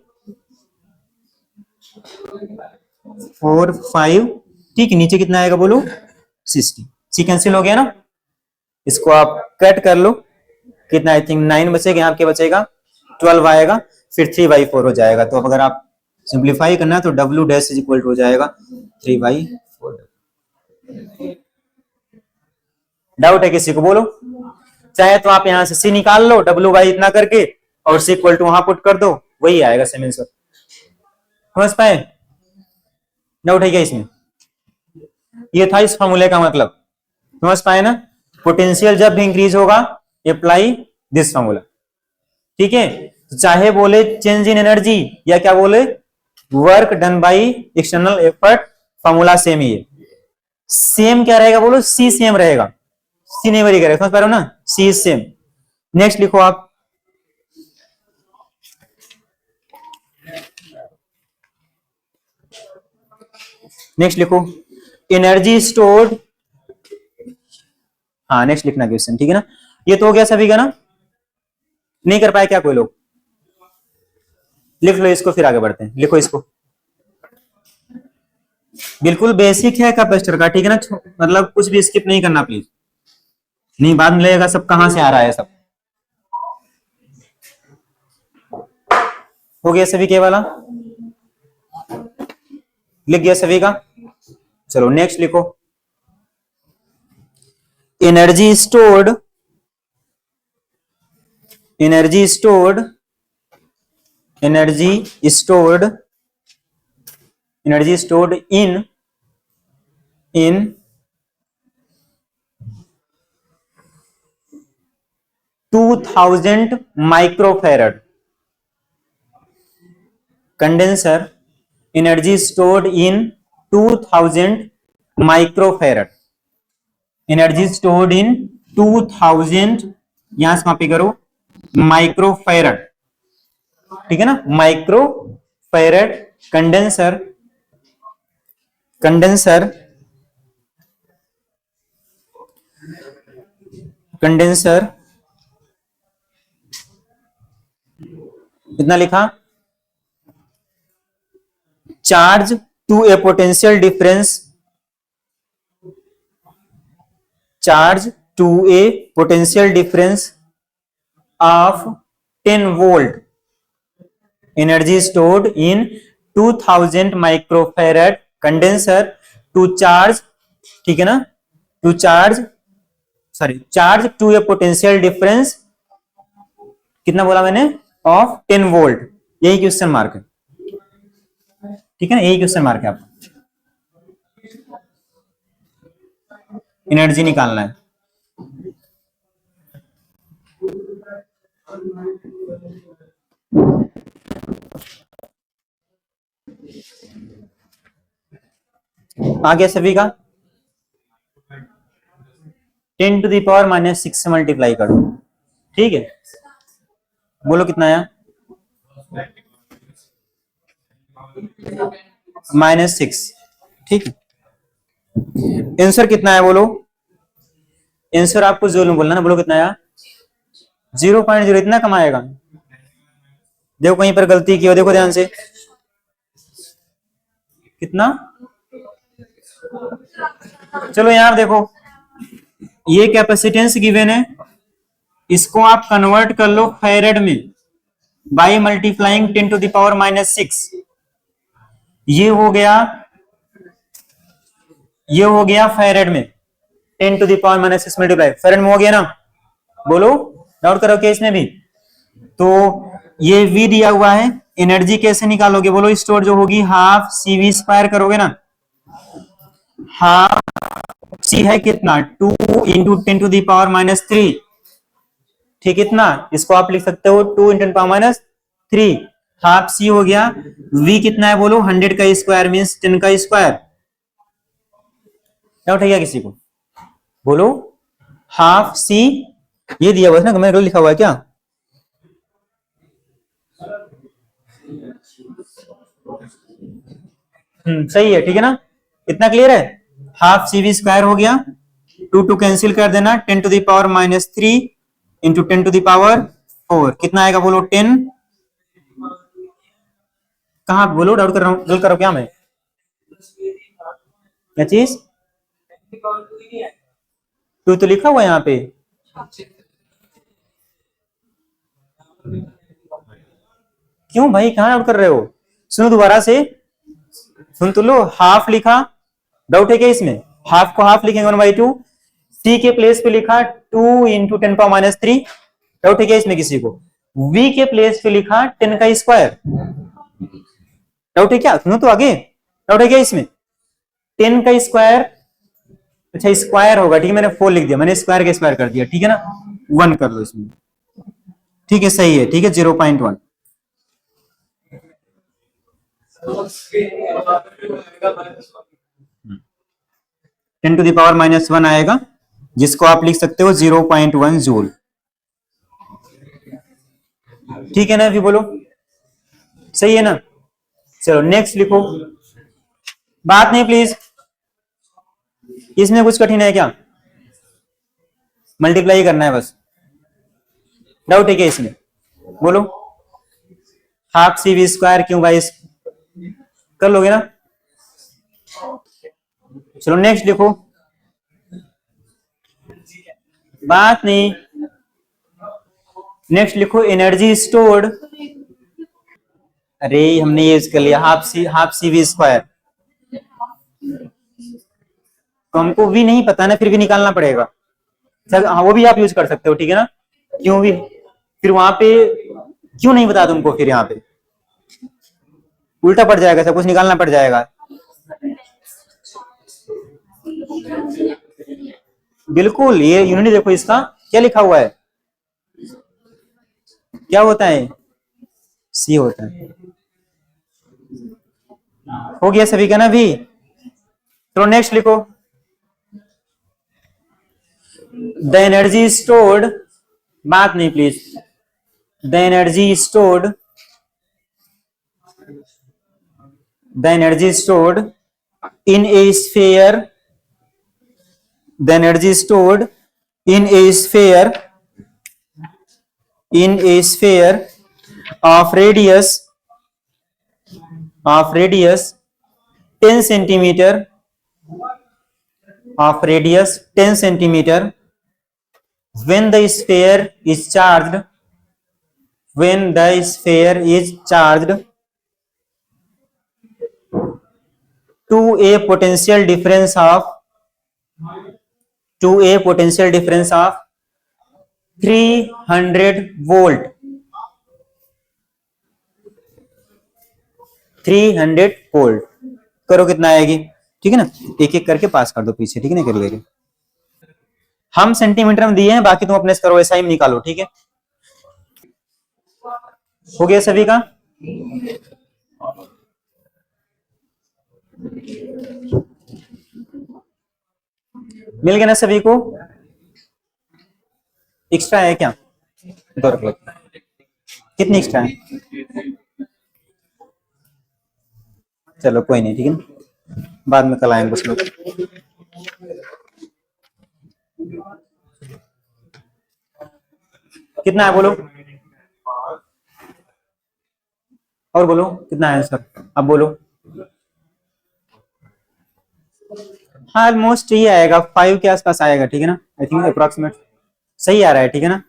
45, ठीक है, नीचे कितना आएगा बोलो 60, सी कैंसिल हो गया ना। इसको आप कट कर लो, कितना आई थिंक 9 बचेगा, यहाँ के बचेगा 12 आएगा, फिर 3/4 हो जाएगा। तो अगर आप सिंप्लीफाई करना है तो W dash is equal to हो जाएगा 3/4। डाउट है किसी को, बोलो। चाहे तो आप यहां से C निकाल लो W इतना करके, और C इक्वल टू वहां पुट कर दो, वही आएगा सेम आंसर, समझ पाए, डाउट है क्या इसमें, ये था इस फॉर्मूले का मतलब, समझ पाए ना। पोटेंशियल जब भी इंक्रीज होगा अप्लाई दिस फॉर्मूला, ठीक है। तो चाहे बोले चेंज इन एनर्जी या क्या बोले work done by external effort, formula same ही है। सेम क्या रहेगा बोलो, सी सेम रहेगा, सी नहीं वरी करेगा, समझ पा रहे हो ना, सी इज सेम। नेक्स्ट लिखो आप, नेक्स्ट लिखो, एनर्जी स्टोर्ड हाँ नेक्स्ट लिखना क्वेश्चन, ठीक है ना। ये तो हो गया सभी का ना, नहीं कर पाए क्या कोई लोग? लिख लो इसको, फिर आगे बढ़ते हैं। लिखो इसको, बिल्कुल बेसिक है कैपेसिटर का, ठीक है ना। मतलब कुछ भी स्किप नहीं करना प्लीज, नहीं बाद में लगेगा सब कहां से आ रहा है सब। हो गया सभी के वाला, लिख गया सभी का। चलो नेक्स्ट लिखो, energy stored, energy stored, energy stored, energy stored in 2000 microfarad condenser, energy stored in 2000 microfarad, energy stored in 2000, यहां से कॉपी करो, माइक्रोफैरड, ठीक है ना। माइक्रोफैरड कंडेंसर, कंडेंसर, कंडेंसर कितना लिखा, charge to a potential difference, charge to a potential difference of 10 volt, energy stored in 2000 microfarad condenser to charge, ठीक है ना, to charge, sorry, charge to a potential difference, कितना बोला मैंने, of 10 volt. यही question mark है, ठीक है ना, यही क्वेश्चन मार्क है, आपको एनर्जी निकालना है। आ गया सभी का, 10 टू द पावर -6 से मल्टीप्लाई कर दो, ठीक है। बोलो कितना आया, -6, ठीक है। आंसर कितना है बोलो, आंसर आपको जोर में बोलना ना, बोलो कितना आया, 0.0, इतना कम आएगा। देखो कहीं पर गलती की हो, देखो ध्यान से, कितना, चलो यहां देखो, ये कैपेसिटेंस गिवन है, इसको आप कन्वर्ट कर लो फैरेड में by multiplying 10 to the power -6, ये हो गया, ये हो गया फैरेड में 10 to the power -6 multiply, farad में हो गया ना। बोलो डाउट करो क्या इसमें भी, तो ये V दिया हुआ है, एनर्जी कैसे निकालोगे बोलो, स्टोर जो होगी हाफ CV² करोगे ना, हाफ C है कितना, 2 इंटू 10 टू द पावर -3, ठीक, इतना, इसको आप लिख सकते हो 2 इंटू 10 पावर -3, हाफ C हो गया। V कितना है बोलो, 100 का स्क्वायर मीन्स 10 का स्क्वायर, डाउट है क्या किसी को, बोलो, हाफ C, ये दिया हुआ है ना, मैंने लिखा हुआ है क्या, सही है, ठीक है ना, इतना क्लियर है। हाफ CV² हो गया, 2 कैंसिल कर देना, 10 to the power -3 into 10 to the power 4, कितना आएगा बोलो, 10, कहा बोलो, डाउट कर रहा हूं, गलत करो क्या मैं, क्या चीज, 2 तो लिखा हुआ है यहाँ पे, क्यों भाई कहां डाउट कर रहे हो, सुनो दोबारा से, सुन तो लो, हाफ लिखा, डाउट है क्या इसमें, हाफ को हाफ लिखेंगे 1/2, C के प्लेस पे लिखा 2 इंटू 10 पावर -3, डाउट है क्या इसमें किसी को, V के प्लेस पे लिखा 10 का स्क्वायर, डाउट है क्या, सुनो तो आगे, डाउट है क्या इसमें, 10 का स्क्वायर, अच्छा स्क्वायर होगा, ठीक है, मैंने 4 लिख दिया, मैंने स्क्वायर का स्क्वायर कर दिया, ठीक है ना, 1 कर लो इसमें, ठीक है, सही है, ठीक है, 0.1, 10 टू द पावर -1 आएगा, जिसको आप लिख सकते हो 0.1 जूल, ठीक है ना, अभी बोलो सही है ना। चलो नेक्स्ट लिखो, बात नहीं प्लीज, इसमें कुछ कठिन है क्या, मल्टीप्लाई करना है बस। डाउट है क्या इसमें? बोलो। हाफ सी वी स्क्वायर क्यों बाई, कर लोगे ना? चलो नेक्स्ट लिखो। बात नहीं, नेक्स्ट लिखो एनर्जी स्टोर्ड। अरे हमने ये यूज कर लिया हाफ सी वी स्क्वायर, तो हमको भी नहीं पता ना, फिर भी निकालना पड़ेगा। हाँ वो भी आप यूज कर सकते हो, ठीक है ना? क्यों भी, फिर वहां पे क्यों नहीं बता तुमको, फिर यहाँ पे उल्टा पड़ जाएगा, सब कुछ निकालना पड़ जाएगा। बिल्कुल, ये यूनिट देखो इसका क्या लिखा हुआ है, क्या होता है? सी होता है। हो गया सभी का ना भी? तो नेक्स्ट लिखो। द एनर्जी स्टोर्ड, बात नहीं please, the energy stored, the energy stored in A sphere, the energy stored in A sphere, in a sphere of radius 10 centimeter, of radius 10 centimeter, when the sphere is charged, when the sphere is charged to a potential difference of 300 volt, 300 volt. करो कितना आएगी, ठीक है ना? एक एक करके पास कर दो पीछे, ठीक है ना? कर लेंगे। हम सेंटीमीटर में दिए हैं, बाकी तुम अपने से करो, ऐसा ही निकालो, ठीक है? हो गया सभी का? मिल गया ना सभी को? एक्स्ट्रा है क्या? दो रख लो। कितनी एक्स्ट्रा है? चलो कोई नहीं, ठीक है ना, बाद में कल आएंगे उसमें। कितना है बोलो, और बोलो कितना है आंसर, अब बोलो। हाँ ऑलमोस्ट ये आएगा, 5 के आसपास आएगा, ठीक है ना? आई थिंक अप्रोक्सीमेट सही आ रहा है, ठीक है ना?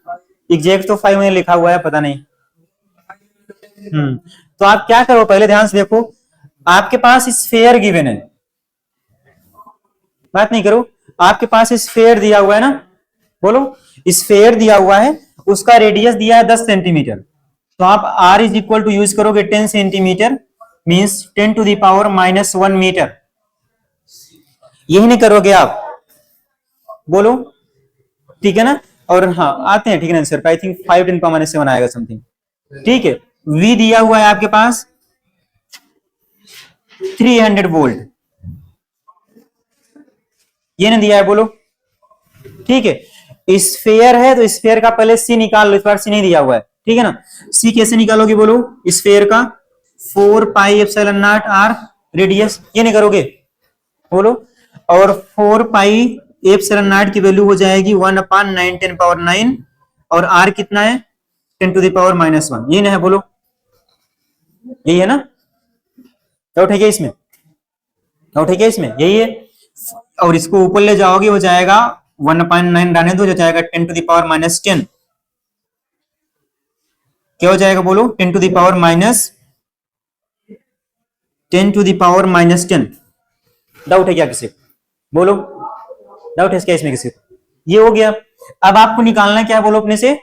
एग्जैक्ट तो 5 में लिखा हुआ है, पता नहीं। तो आप क्या करो, पहले ध्यान से देखो, आपके पास स्फीयर गिवन है, बात नहीं करो, आपके पास स्फीयर दिया हुआ है ना, बोलो स्फीयर दिया हुआ है, उसका रेडियस दिया है 10 सेंटीमीटर, तो आप r is equal to use करोगे 10 centimetre means 10 to the power -1 metre. यही नहीं करोगे आप, बोलो, ठीक है ना? और हाँ आते हैं, ठीक है ना आंसर? आई थिंक 5 10 पावर -7 आएगा समथिंग, ठीक है? v दिया हुआ है आपके पास 300 वोल्ट, ये नहीं दिया है, बोलो, ठीक है? स्फीयर है तो स्फीयर का पहले सी निकाल लो, इस बार सी नहीं दिया हुआ है, ठीक है ना? सी कैसे निकालोगे बोलो? स्फीयर का 4 pi epsilon naught R radius, ये नहीं करोगे, बोलो? और 4 पाई एप्सिलॉन नॉट की वैल्यू हो जाएगी 1/9 10 पावर 9, और आर कितना है 10 टू द पावर -1, ये ना है, बोलो यही है ना? डाउट है क्या इसमें? डाउट है क्या इसमें? यही है। और इसको ऊपर ले जाओगे हो जाएगा 1/9 रहने दो, जो जाएगा 10 टू द पावर -10, क्या हो जाएगा बोलो? 10 टू द पावर -10। डाउट है क्या किसी, बोलो? डाउट है क्या इसमें किसी? ये हो गया। अब आपको निकालना क्या है बोलो? अपने से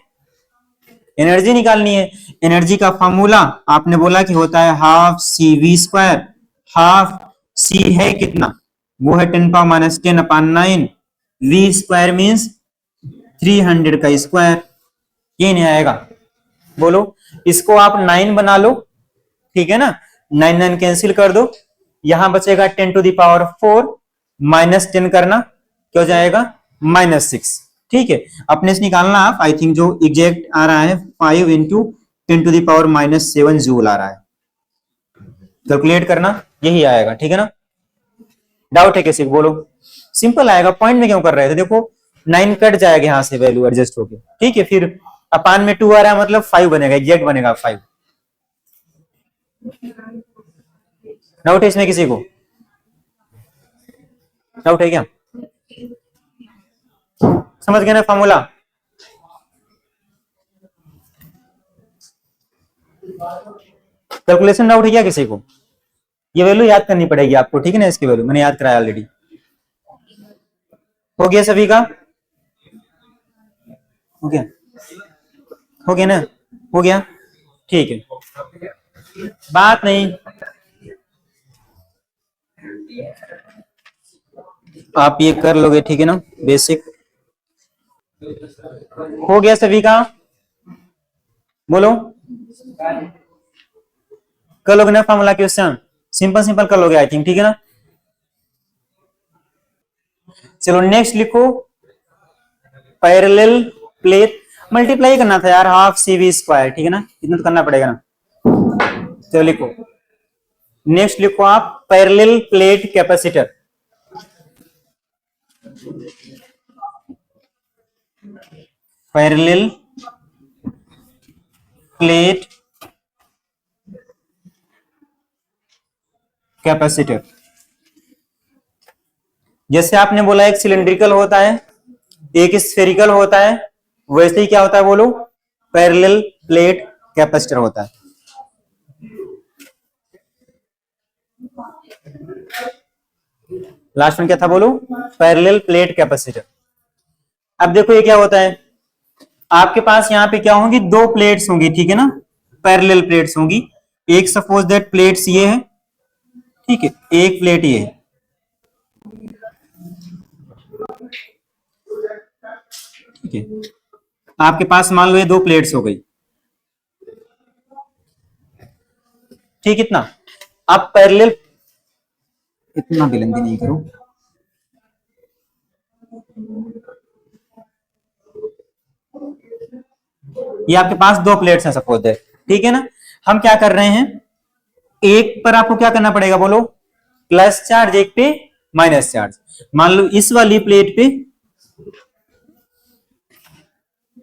एनर्जी निकालनी है। एनर्जी का फॉर्मूला आपने बोला कि होता है half C V square, half C है कितना, वो है 10 पावर -10/9, वी स्क्वायर मीन्स 300 का स्क्वायर, ये नहीं आएगा, बोलो? इसको आप 9 बना लो, ठीक है ना? 9 9 कैंसिल कर दो, यहां बचेगा 10 टू द पावर 4 -10 करना, क्या हो जाएगा? -6, ठीक है? अपने से निकालना आप, आई थिंक जो एग्जैक्ट आ रहा है 5 into 10 to the power -7 joule आ रहा है, कैलकुलेट करना, यही आएगा, ठीक है ना? डाउट है किसी को, बोलो? सिंपल आएगा, पॉइंट में क्यों कर रहे थे? देखो 9 कट जाएगा यहां से, वैल्यू एडजस्ट होके, ठीक है। फिर अपान में 2 आ रहा है, मतलब 5 बनेगा, एग्जैक्ट बनेगा 5। डाउट है इसमें किसी को? डाउट है क्या? समझ गए ना फॉर्मूला? कैलकुलेशन डाउट है क्या किसी को? ये वैल्यू याद करनी पड़ेगी आपको, ठीक है ना, इसकी वैल्यू मैंने याद कराया ऑलरेडी। हो गया सभी का? हो गया? हो गया ना? हो गया, ठीक है, बात नहीं, आप ये कर लोगे, ठीक है ना, बेसिक। हो गया सभी का? बोलो, कर लोगे ना फॉर्मूला क्वेश्चन? सिंपल सिंपल कर लोगे आई थिंक, ठीक है ना। चलो नेक्स्ट लिखो, पैरेलल प्लेट, मल्टीप्लाई करना था यार, हाफ सी वी स्क्वायर, ठीक है ना, इतना तो करना पड़ेगा ना। चलो लिखो, नेक्स्ट लिखो आप, parallel plate capacitor. Parallel plate capacitor, जैसे आपने बोला एक सिलिंड्रिकल होता है, एक स्फेरिकल होता है, वैसे ही क्या होता है बोलो, पैरेलल प्लेट कैपेसिटर होता है। लास्ट में क्या था बोलो, पैरेलल प्लेट कैपेसिटर। अब देखो ये क्या होता है, आपके पास यहाँ पे क्या होंगी, दो प्लेट्स होंगी, ठीक है ना, पैरेलल प्लेट्स होंगी। एक सपोज दैट प्लेट्स ये है, ठीक है, एक प्लेट ये है, ठीक है। आपके पास मान लो ये दो प्लेट्स हो गई, ठीक, इतना। आप पैरेलल, इतना बुलंदी नहीं करो, ये आपके पास दो प्लेट्स हैं सपोज दैट, ठीक है ना। हम क्या कर रहे हैं, एक पर आपको क्या करना पड़ेगा बोलो, प्लस चार्ज, एक पे माइनस चार्ज। मान लो इस वाली प्लेट पे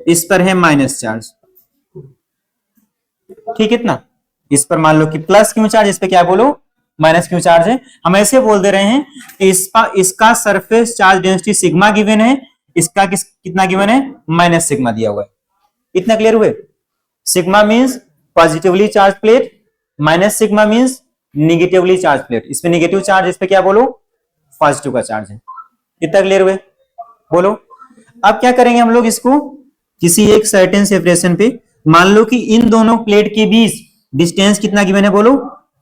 इस पर है माइनस चार्ज, ठीक है इतना। इस पर मान लो कि प्लस क्यों चार्ज, इस पे क्या बोलो, माइनस क्यों चार्ज है। हम ऐसे बोल दे रहे हैं कि इसका surface charge density sigma given है, इसका कितना गिवन है, माइनस सिग्मा दिया हुआ है। इतना क्लियर हुए? Sigma means positively charge plate, minus sigma means negatively charge plate. इसमें निगेटिव चार्ज, इस पे क्या बोलो, पॉजिटिव का चार्ज है। इतना क्लियर हुए? बोलो। अब क्या करेंगे हम लोग, इसको किसी एक सर्टेन सेपरेशन पे, मान लो कि इन दोनों प्लेट के बीच डिस्टेंस कितना गिवन है बोलो,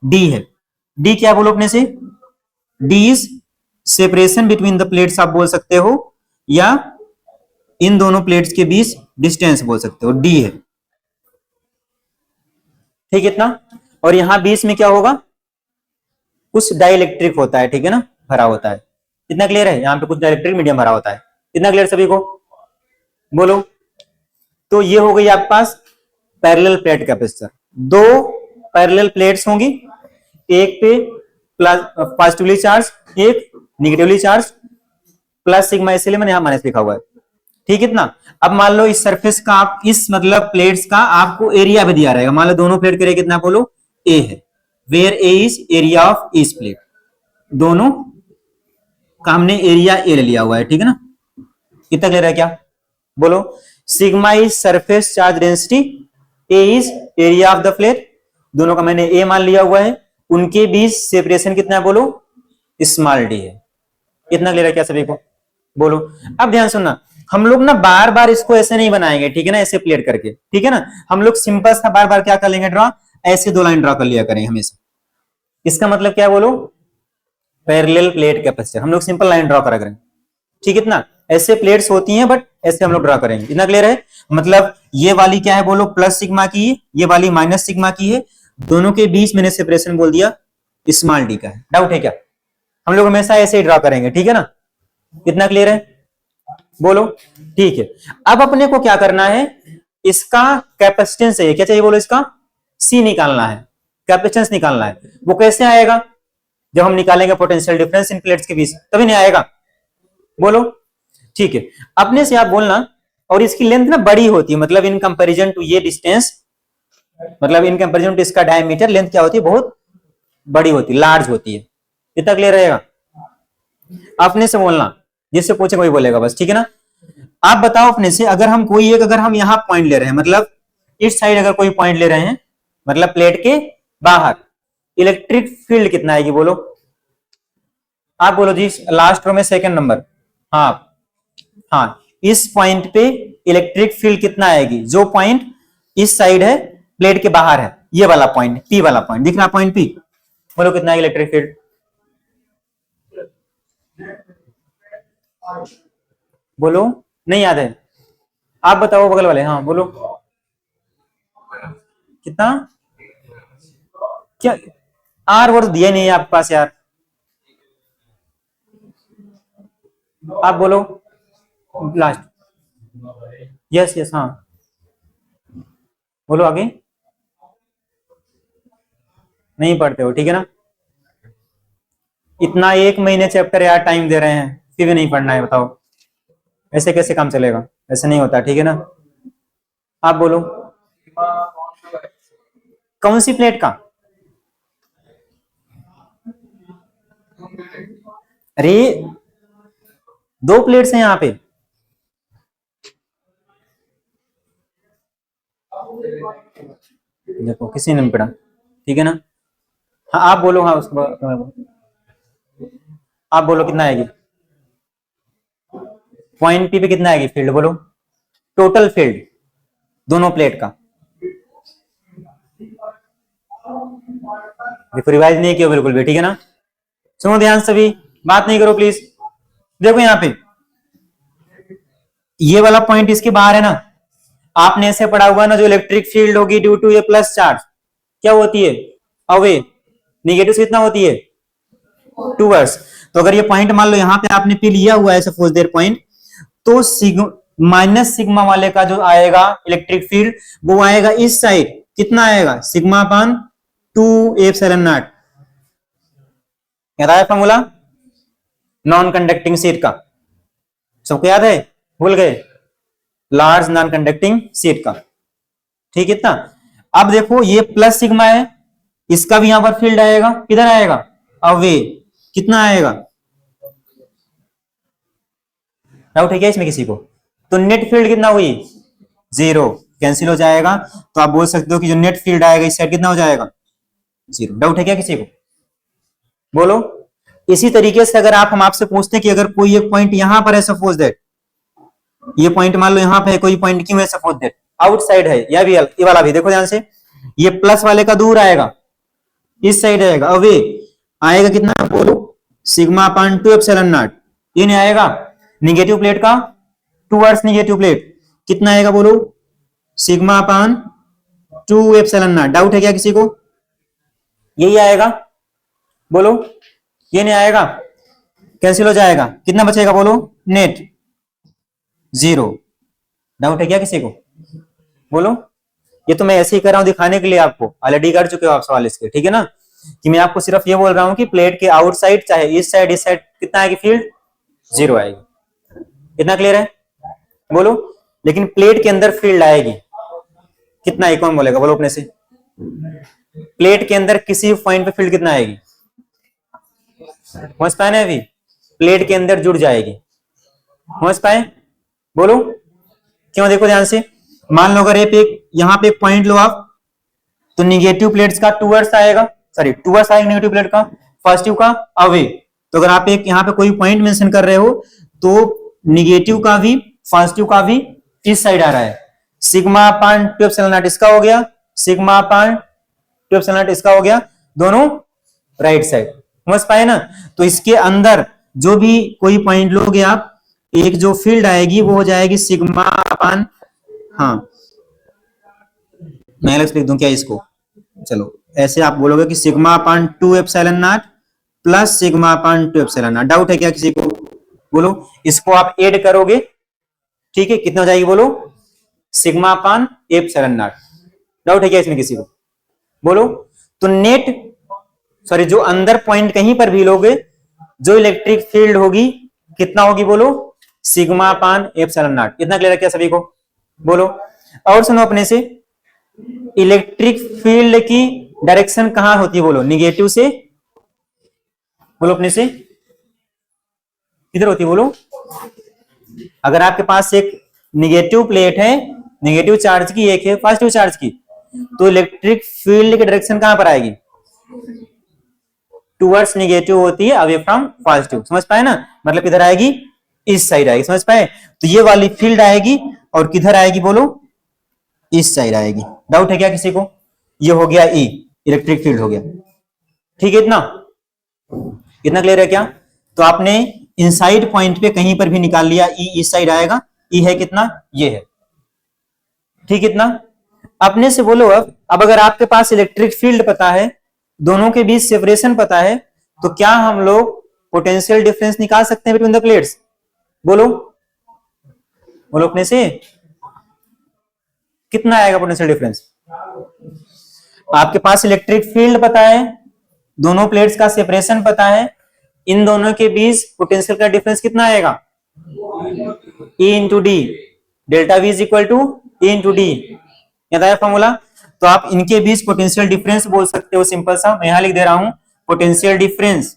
डी है। डी क्या बोलो अपने से, D is separation between the plates आप बोल सकते हो, या इन दोनों प्लेट्स के बीच डिस्टेंस बोल सकते हो, डी है, ठीक है इतना। और यहां बीच में क्या होगा, कुछ डाइलेक्ट्रिक होता है, ठीक है ना, भरा होता है। इतना क्लियर है? यहां पे कुछ डाइलेक्ट्रिक मीडियम भरा होता है। इतना क्लियर सभी को? बोलो। तो ये हो गई आपके पास पैरेलल प्लेट कैपेसिटर। दो पैरेलल प्लेट्स होंगी, एक पे प्लस पॉजिटिवली चार्ज, एक निगेटिवली चार्ज, प्लस सिग्मा, इसलिए मैंने यहां माइनस लिखा हुआ है, ठीक इतना। अब मान लो इस सरफेस का, आप इस मतलब प्लेट्स का आपको एरिया भी दिया रहेगा। मान लो दोनों प्लेट का एरिया कितना बोलो, ए है, where A is area of each plate. दोनों का हमने एरिया ए ले लिया हुआ है, ठीक है ना। कितना क्लियर है क्या? बोलो। Sigma is surface charge density, A is area of the plate, दोनों का मैंने ए मान लिया हुआ है। उनके बीच सेपरेशन कितना है बोलो, स्मॉल डी है। इतना क्लियर है क्या सभी को? बोलो। अब ध्यान सुनना, हम लोग ना बार बार इसको ऐसे नहीं बनाएंगे, ठीक है ना, ऐसे प्लेट करके, ठीक है ना। हम लोग सिंपल सा बार बार क्या कर लेंगे, ड्रॉ, ऐसे दो लाइन ड्रॉ कर लिया करें हमेशा। इसका मतलब क्या बोलो, पैरेलल प्लेट कैपेसिटर, हम लोग सिंपल लाइन ड्रॉ करा करें, ठीक है इतना। ऐसे प्लेट्स होती हैं, बट ऐसे हम लोग ड्रॉ करेंगे। इतना क्लियर है? मतलब ये वाली क्या है बोलो, प्लस सिग्मा की है, ये वाली माइनस सिग्मा की है, दोनों के बीच मैंने सेपरेशन बोल दिया स्मॉल डी का है। डाउट है क्या? हम लोग हमेशा ऐसे ही ड्रॉ करेंगे, ठीक है ना। इतना क्लियर है? बोलो। ठीक है, अब अपने को क्या करना है, इसका कैपेसिटेंस है, क्या चाहिए बोलो, इसका सी निकालना है, कैपेसिटेंस निकालना है। वो कैसे आएगा, जब हम निकालेंगे पोटेंशियल डिफरेंस इन प्लेट्स के बीच, तभी नहीं आएगा। बोलो। ठीक है, अपने से आप बोलना। और इसकी लेंथ ना बड़ी होती है, मतलब इन कंपैरिजन टू ये डिस्टेंस, मतलब इन कंपैरिजन टू इसका डायमीटर, लेंथ क्या होती है, बहुत बड़ी होती है, लार्ज होती है। इतना क्लियर रहेगा? अपने से बोलना, जिससे पूछे कोई बोलेगा बस, ठीक है ना। आप बताओ अपने से, अगर हम कोई एक, अगर हम यहां पॉइंट ले रहे हैं, मतलब इस साइड अगर कोई पॉइंट ले रहे हैं, मतलब प्लेट के बाहर, इलेक्ट्रिक फील्ड कितना आएगी बोलो? आप बोलो जी, लास्ट रो में सेकंड नंबर। हाँ हाँ, इस पॉइंट पे इलेक्ट्रिक फील्ड कितना आएगी? जो पॉइंट इस साइड है, प्लेट के बाहर है, ये वाला पॉइंट, पी वाला पॉइंट दिख रहा, पॉइंट पी। बोलो कितना है इलेक्ट्रिक फील्ड? बोलो, नहीं याद है? आप बताओ बगल वाले, हाँ बोलो कितना? क्या आर वर्ड दिया नहीं है आपके पास यार? आप बोलो लास्ट। यस यस, हाँ बोलो आगे। नहीं पढ़ते हो, ठीक है ना। इतना एक महीने चैप्टर यार टाइम दे रहे हैं, फिर भी नहीं पढ़ना है, बताओ ऐसे कैसे काम चलेगा? ऐसे नहीं होता, ठीक है ना। आप बोलो कौन सी प्लेट का? अरे दो प्लेट्स हैं यहाँ पे। देखो किसी ने पढ़ा, ठीक है ना। हाँ आप बोलो, हाँ उसको आप बोलो कितना आएगी? पॉइंट पी पे कितना आएगी फील्ड बोलो? टोटल फील्ड दोनों प्लेट का। देखो रिवाइज नहीं किया बिल्कुल भी, ठीक है ना। सुनो ध्यान सभी, बात नहीं करो प्लीज। देखो यहाँ पे ये वाला पॉइंट इसके बाहर है ना, आपने ऐसे पढ़ा हुआ ना, जो इलेक्ट्रिक फील्ड होगी due to a plus charge क्या होती है? अवे। निगेटिव कितना होती है? टूवर्ड्स। तो अगर ये पॉइंट मान लो यहाँ पे आपने पी लिया हुआ है सपोज देयर पॉइंट, तो माइनस सिग्मा वाले का जो आएगा इलेक्ट्रिक फील्ड, वो आएगा इस साइड, कितना आएगा? Sigma upon 2 epsilon not. याद आया फॉर्मूला नॉन कंडक्टिंग शीट का? सबको याद है? भूल गए? लार्ज नॉन कंडक्टिंग शीट का, ठीक है इतना। अब देखो ये प्लस सिग्मा है, इसका भी यहां पर फील्ड आएगा, किधर आएगा? अवे। कितना आएगा? डाउट है क्या इसमें किसी को? तो नेट फील्ड कितना हुई? 0, कैंसिल हो जाएगा। तो आप बोल सकते हो कि जो नेट फील्ड आएगा इस साइड कितना हो जाएगा? 0। डाउट है क्या किसी को? बोलो। इसी तरीके से अगर आप, हम आपसे पूछते हैं कि अगर कोई एक पॉइंट यहां पर है, सपोज दैट ये पॉइंट मान लो यहाँ पे कोई पॉइंट क्यों है, सपोज दैट आउटसाइड है, या भी ये वाला भी देखो ध्यान से, ये प्लस वाले का दूर आएगा, इस साइड आएगा, अवे आएगा कितना बोलो? Sigma upon 2 epsilon not. ये नहीं आएगा निगेटिव प्लेट का, टूवर्ड्स निगेटिव प्लेट कितना आएगा बोलो? Sigma upon 2 epsilon not. Doubt है क्या किसी को? यही आएगा बोलो? ये नहीं आएगा, कैंसिल हो जाएगा, कितना बचेगा बोलो? नेट 0। डाउट है क्या किसी को? बोलो। ये तो मैं ऐसे ही कर रहा हूं दिखाने के लिए, आपको ऑलरेडी कर चुके हो आप सवाल इसके, ठीक है ना। कि मैं आपको सिर्फ ये बोल रहा हूं कि प्लेट के आउटसाइड, चाहे इस साइड कितना आएगी फील्ड? 0 आएगी। इतना क्लियर है? बोलो। लेकिन प्लेट के अंदर फील्ड आएगी कितना है, कौन बोलेगा बोलो अपने से? प्लेट के अंदर किसी पॉइंट पे फील्ड कितना आएगी? समझ पाए ना? अभी प्लेट के अंदर जुड़ जाएगी, समझ पाए? बोलो क्यों? देखो ध्यान से, मान लो अगर यहां पे एक पॉइंट लो आप, तो निगेटिव प्लेट्स का टूवर्ड्स आएगा, सॉरी टूवर्ड्स आएगा निगेटिव प्लेट का, पॉजिटिव का अवे। तो अगर आप एक यहां पे कोई पॉइंट मेंशन कर रहे हो, तो निगेटिव का भी पॉजिटिव का भी इस साइड आ रहा है। सिग्मा अपान 2 एप्सिलॉन नॉट इसका हो गया, सिग्मा अपान 2 एप्सिलॉन नॉट इसका हो गया, दोनों राइट साइड। समझ पाए ना? तो इसके अंदर जो भी कोई पॉइंट लोगे आप, एक जो फील्ड आएगी वो हो जाएगी सिग्मा अपान, हाँ मैं अलग लिख दूं क्या इसको? चलो ऐसे आप बोलोगे कि sigma upon 2 epsilon not plus sigma upon 2 epsilon not. Doubt है क्या किसी को? बोलो। इसको आप ऐड करोगे, ठीक है, कितना हो जाएगी बोलो? Sigma upon epsilon not. Doubt है क्या इसमें किसी को? बोलो। तो नेट, सॉरी जो अंदर पॉइंट कहीं पर भी लोगे, जो इलेक्ट्रिक फील्ड होगी कितना होगी बोलो? Sigma upon epsilon not. इतना क्लियर है क्या सभी को? बोलो। और सुनो अपने से, इलेक्ट्रिक फील्ड की डायरेक्शन कहां होती है? बोलो, निगेटिव से, बोलो अपने से, किधर होती है? बोलो। अगर आपके पास एक निगेटिव प्लेट है, निगेटिव चार्ज की, एक है पॉजिटिव चार्ज की, तो इलेक्ट्रिक फील्ड की डायरेक्शन कहां पर आएगी? टुवर्ड्स निगेटिव होती है, अवे फ्रॉम पॉजिटिव। समझ पाए ना? मतलब किधर आएगी? इस साइड आएगी। समझ पाए? तो ये वाली फील्ड आएगी और किधर आएगी? बोलो, इस साइड आएगी। डाउट है क्या किसी को? ये हो गया ई, इलेक्ट्रिक फील्ड हो गया। ठीक है, इतना इतना क्लियर है क्या? तो आपने इनसाइड पॉइंट पे कहीं पर भी निकाल लिया, ई इस साइड आएगा। ई है कितना? ये है। ठीक, इतना अपने से बोलो। अब अगर आपके पास इलेक्ट्रिक फील्ड पता है, दोनों के बीच सेपरेशन पता है, तो क्या हम लोग पोटेंशियल डिफरेंस निकाल सकते हैं बिटवीन द प्लेट्स? बोलो, बोलो अपने से, कितना आएगा पोटेंशियल डिफरेंस? आपके पास इलेक्ट्रिक फील्ड पता है, दोनों प्लेट्स का सेपरेशन पता है, इन दोनों के बीच पोटेंशियल का डिफरेंस कितना आएगा? E into D, delta V is equal to E into D. याद आया फॉर्मूला? तो आप इनके बीच पोटेंशियल डिफरेंस बोल सकते हो, सिंपल सा। मैं यहां लिख दे रहा हूं, potential difference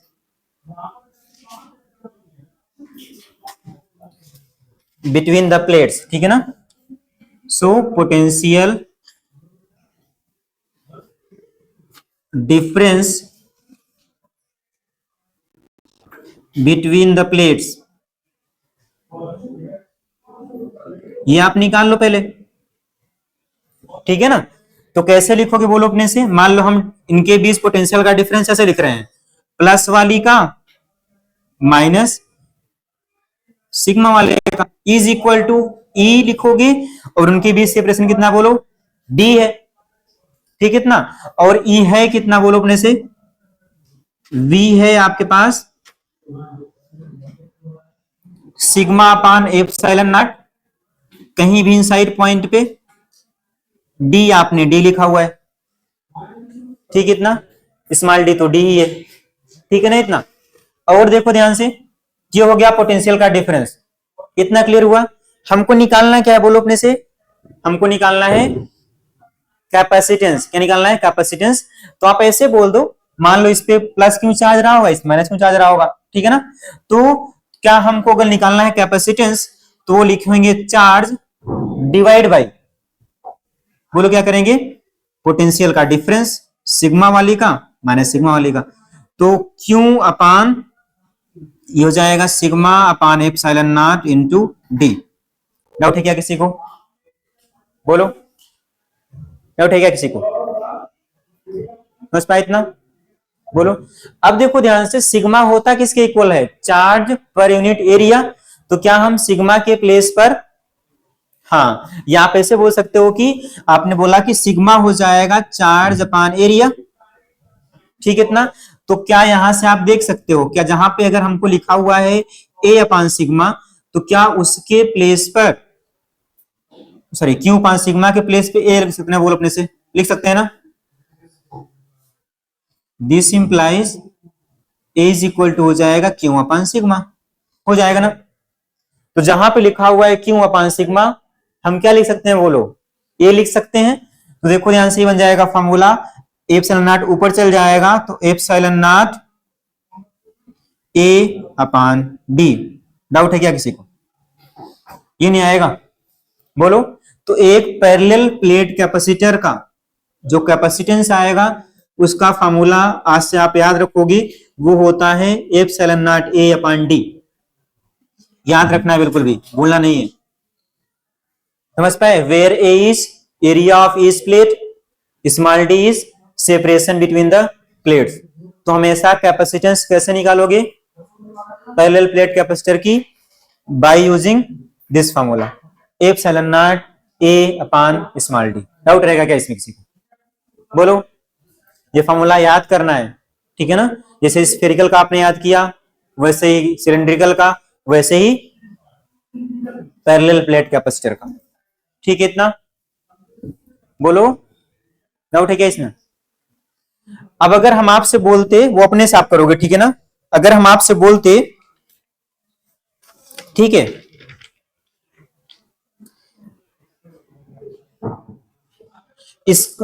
between the plates. ठीक है ना? So potential difference between the plates, ये आप निकाल लो पहले। ठीक है ना? तो कैसे लिखोगे? बोलो अपने से। मान लो हम इनके बीच पोटेंशियल का डिफरेंस ऐसे लिख रहे हैं, प्लस वाली का माइनस सिग्मा वाले का इज इक्वल टू ई लिखोगे, और उनके बीच सेपरेशन कितना? बोलो, डी है। ठीक, इतना। और ई है कितना? बोलो अपने से, वी है आपके पास सिग्मा अपान एप्सिलॉन नॉट। कहीं भी इनसाइड पॉइंट पे डी, आपने डी लिखा हुआ है। ठीक, इतना। स्मॉल डी तो डी ही है। ठीक है ना? इतना। और देखो ध्यान से, ये हो गया पोटेंशियल का डिफरेंस। इतना क्लियर हुआ? हमको निकालना क्या है? बोलो अपने से, हमको निकालना है कैपेसिटेंस। क्या निकालना है? कैपेसिटेंस। तो आप ऐसे बोल दो, मान लो इस पे प्लस क्यों चार्ज रहा होगा, इस माइनस क्यों चार्ज रहा होगा। ठीक है ना? तो क्या हमको अगर निकालना है कैपेसिटेंस, तो वो लिखेंगे चार्ज डिवाइड बाई, बोलो क्या करेंगे? पोटेंशियल का डिफरेंस, सिग्मा वाली का माइनस सिग्मा वाली का, तो क्यू अपान, ये हो जाएगा सिग्मा अपान epsilon naught into D. Doubt है क्या किसी को? बोलो, डाउट है क्या किसी को? समझ पाए इतना? बोलो। अब देखो ध्यान से, सिग्मा होता किसके इक्वल है? Charge per unit area. तो क्या हम सिग्मा के प्लेस पर, हाँ, या आप ऐसे बोल सकते हो कि आपने बोला कि सिग्मा हो जाएगा चार्ज अपान एरिया। ठीक है, इतना। तो क्या यहां से आप देख सकते हो, क्या जहां पे अगर हमको लिखा हुआ है ए अपान सिग्मा, तो क्या उसके प्लेस पर, सॉरी, क्यू अपान सिग्मा के प्लेस पे ए लिख सकते हैं? बोलो अपने से, लिख सकते हैं ना? This implies A is equal to हो जाएगा क्यू अपान सिग्मा, हो जाएगा ना? तो जहां पे लिखा हुआ है क्यू अपान सिग्मा, हम क्या लिख सकते हैं? बोलो, ए लिख सकते हैं। तो देखो ध्यान से, बन जाएगा फॉर्मूला, एप्सिलॉन नॉट ऊपर चल जाएगा, तो epsilon naught A upon D. Doubt है क्या किसी को? ये नहीं आएगा? बोलो। तो एक पैरेलल प्लेट कैपेसिटर का जो कैपेसिटेंस आएगा, उसका फॉर्मूला आज से आप याद रखोगे, वो होता है epsilon naught A upon D. याद रखना है, बिल्कुल भी भूलना नहीं है। समझ पाए? Where A is area of each plate, small D is separation between the plates. तो हमेशा कैपेसिटेंस कैसे निकालोगे पैरेलल प्लेट कैपेसिटर की? By using this formula, epsilon naught A upon small D. Doubt रहेगा क्या इसमें किसी को? बोलो। ये फॉर्मूला याद करना है, ठीक है ना? जैसे स्फेरिकल का आपने याद किया, वैसे ही सिलेंड्रिकल का, वैसे ही पैरेलल प्लेट कैपेसिटर का। ठीक है, इतना। बोलो, डाउट है क्या इसमें? अब अगर हम आपसे बोलते, वो अपने से आप करोगे, ठीक है ना? अगर हम आपसे बोलते, ठीक है, इस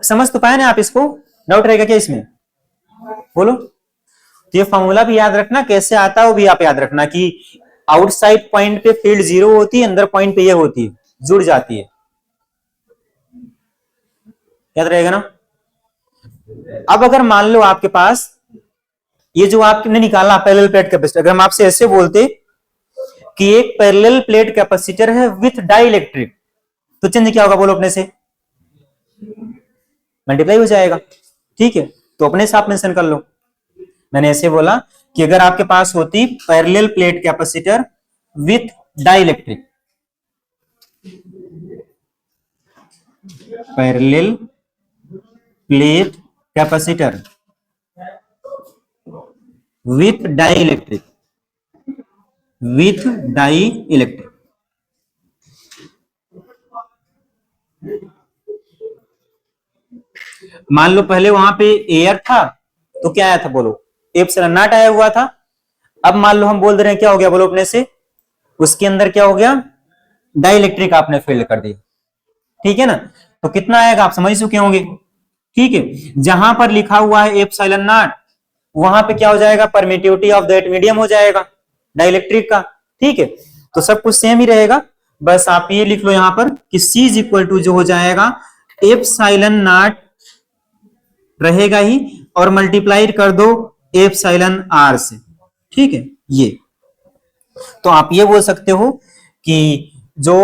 समझ तो पाए ना आप? इसको डाउट रहेगा क्या इसमें? बोलो। तो ये फॉर्मूला भी याद रखना, कैसे आता है वो भी आप याद रखना कि आउटसाइड पॉइंट पे फील्ड 0 होती है, अंदर पॉइंट पे ये होती है, जुड़ जाती है। याद रहेगा ना? अब अगर मान लो आपके पास ये जो आपने निकाला पैरेलल प्लेट कैपेसिटर, अगर हम आपसे ऐसे बोलते कि एक पैरेलल प्लेट कैपेसिटर है विथ डाई इलेक्ट्रिक, तो चिन्ह क्या होगा? बोलो अपने से। मल्टीप्लाई हो जाएगा। ठीक है, तो अपने से आप मेंशन कर लो। मैंने ऐसे बोला कि अगर आपके पास होती parallel plate capacitor with dielectric, parallel plate capacitor with dielectric, with dielectric, मान लो पहले वहां पे एयर था तो क्या आया था? बोलो, एप्सिलॉन नॉट आया हुआ था। अब मान लो हम बोल दे रहे हैं, क्या हो गया? बोलो अपने से। उसके अंदर क्या हो गया? डाई इलेक्ट्रिक आपने फील्ड कर दिया। ठीक है ना? तो कितना आएगा आप समझ चुके होंगे। ठीक है, जहां पर लिखा हुआ है एप्सिलॉन नॉट, वहां पे क्या हो जाएगा? परमिटिविटी ऑफ दैट मीडियम हो जाएगा डाई इलेक्ट्रिक का। ठीक है, तो सब कुछ सेम ही रहेगा, बस आप ये लिख लो यहां पर कि C इज इक्वल टू जो हो जाएगा एप्सिलॉन नॉट रहेगा ही, और मल्टीप्लाई कर दो एप्सिलॉन R से। ठीक है, ये तो आप ये बोल सकते हो कि जो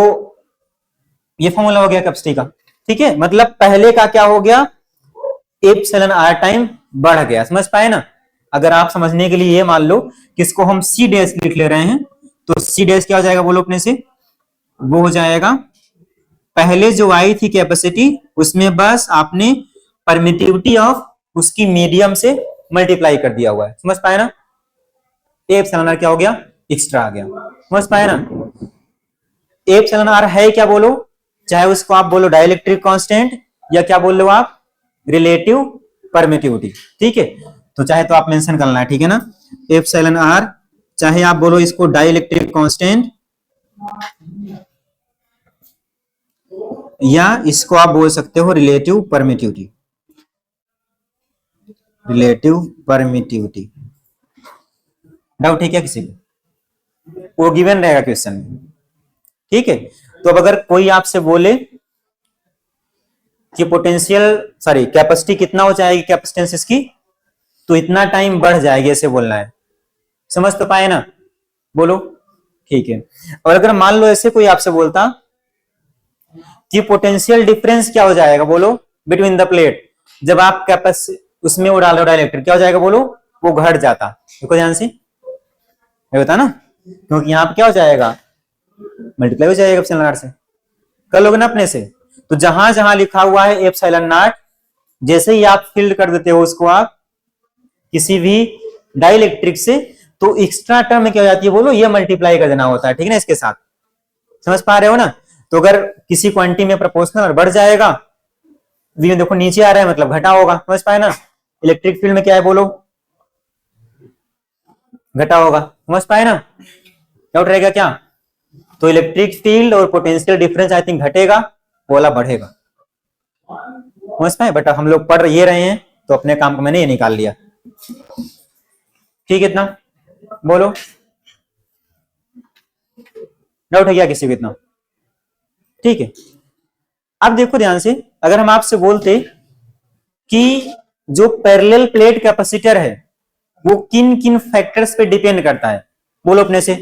ये फॉर्मूला हो गया कैपेसिटी का। ठीक है, मतलब पहले का क्या हो गया? एप्सिलॉन R टाइम बढ़ गया। समझ पाए ना? अगर आप समझने के लिए ये मान लो कि इसको हम C डैश लिख ले रहे हैं, तो C डैश क्या हो जाएगा? बोलो अपने से। वो हो जाएगा पहले जो आई थी कैपेसिटी, उसमें बस आपने परमिटिविटी ऑफ उसकी मीडियम से मल्टीप्लाई कर दिया हुआ है। समझ पाए ना? एप्सिलॉन R क्या हो गया? एक्स्ट्रा आ गया। समझ पाए ना? एप्सिलॉन R है क्या? बोलो, चाहे उसको आप बोलो डाइलेक्ट्रिक कांस्टेंट या क्या बोल लो आप, रिलेटिव परमिटिविटी। ठीक है, तो चाहे तो आप मेंशन करना है। ठीक है ना? एप्सिलॉन R, चाहे आप बोलो इसको डाइलेक्ट्रिक कांस्टेंट या इसको आप बोल सकते हो relative permittivity, relative permittivity. Doubt है क्या किसी को? वो गिवन रहेगा क्वेश्चन में। ठीक है, तो अब अगर कोई आपसे बोले कि पोटेंशियल सॉरी कैपेसिटी कितना हो जाएगी कैपेसिटेंस इसकी, तो इतना टाइम बढ़ जाएगी, ऐसे बोलना है। समझ तो पाए ना? बोलो। ठीक है, और अगर मान लो ऐसे कोई आपसे बोलता कि पोटेंशियल डिफरेंस क्या हो जाएगा? बोलो, बिटवीन द प्लेट, जब आप कैपेसिटी उसमें वो डाल रहे हो डाइलेक्ट्रिक, क्या हो जाएगा? बोलो, वो घट जाता। देखो ध्यान से, होता ना, क्योंकि यहां पे क्या हो जाएगा? मल्टीप्लाई हो जाएगा एप्सिलॉन नॉट से। कर लोगे ना अपने से? तो जहां जहां लिखा हुआ है एप्सिलॉन नॉट, जैसे ही आप फील्ड कर देते हो उसको आप किसी भी डाइलेक्ट्रिक से, तो एक्स्ट्रा टर्म में क्या हो जाती है? बोलो, ये मल्टीप्लाई कर देना होता है। ठीक है ना? इसके साथ समझ पा रहे हो ना? तो अगर किसी क्वांटिटी में प्रोपोर्शनल बढ़ जाएगा, वी में देखो नीचे आ रहा है मतलब घटा होगा। समझ पाए ना? इलेक्ट्रिक फील्ड में क्या है? बोलो, घटा होगा। समझ पाए ना? डाउट रहेगा क्या? तो इलेक्ट्रिक फील्ड और पोटेंशियल डिफरेंस आई थिंक घटेगा, बोला बढ़ेगा। समझ पाए? बट हम लोग पढ़ ये रहे हैं, तो अपने काम को मैंने ये निकाल लिया। ठीक है, इतना बोलो। डाउट है क्या किसी को इतना? ठीक है, अब देखो ध्यान से, अगर हम आपसे बोलते कि जो पैरेलल प्लेट कैपेसिटर है वो किन किन फैक्टर्स पे डिपेंड करता है, बोलो अपने से।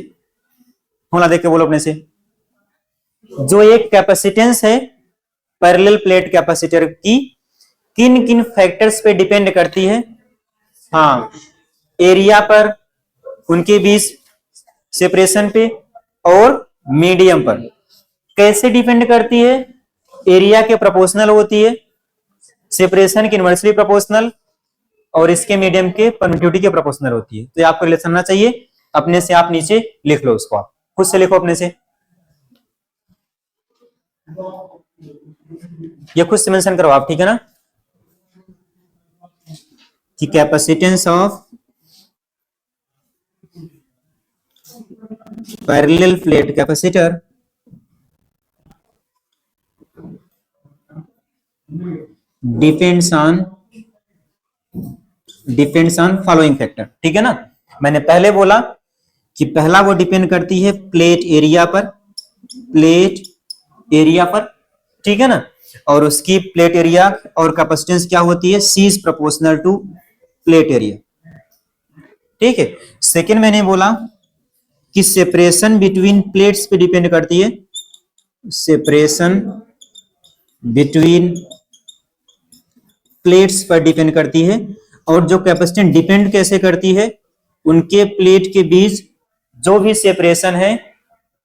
होला देख के बोलो अपने से। जो एक कैपेसिटेंस है पैरेलल प्लेट कैपेसिटर की, किन किन फैक्टर्स पे डिपेंड करती है? हाँ, एरिया पर, उनके बीच सेपरेशन पे, और मीडियम पर। कैसे डिपेंड करती है? एरिया के प्रोपोर्शनल होती है, सेपरेशन के इनवर्सली प्रोपोर्शनल, और इसके मीडियम के परमिटिविटी के प्रोपोर्शनल होती है। तो आपको रिलेशन आना चाहिए। अपने से आप नीचे लिख लो उसको, आप खुद से लिखो अपने से, ये खुद से मेंशन करो आप। ठीक है ना? कि capacitance of parallel plate capacitor depends on following factor, ठीक है ना। मैंने पहले बोला कि पहला वो डिपेंड करती है प्लेट एरिया पर, प्लेट एरिया पर, ठीक है ना। और उसकी प्लेट एरिया और कैपेसिटेंस क्या होती है, C is proportional to plate area, ठीक है। सेकंड मैंने बोला कि सेपरेशन बिटवीन प्लेट्स पे डिपेंड करती है, सेपरेशन बिटवीन प्लेट्स पर डिपेंड करती है। और जो कैपेसिटेंस डिपेंड कैसे करती है, उनके प्लेट के बीच जो भी सेपरेशन है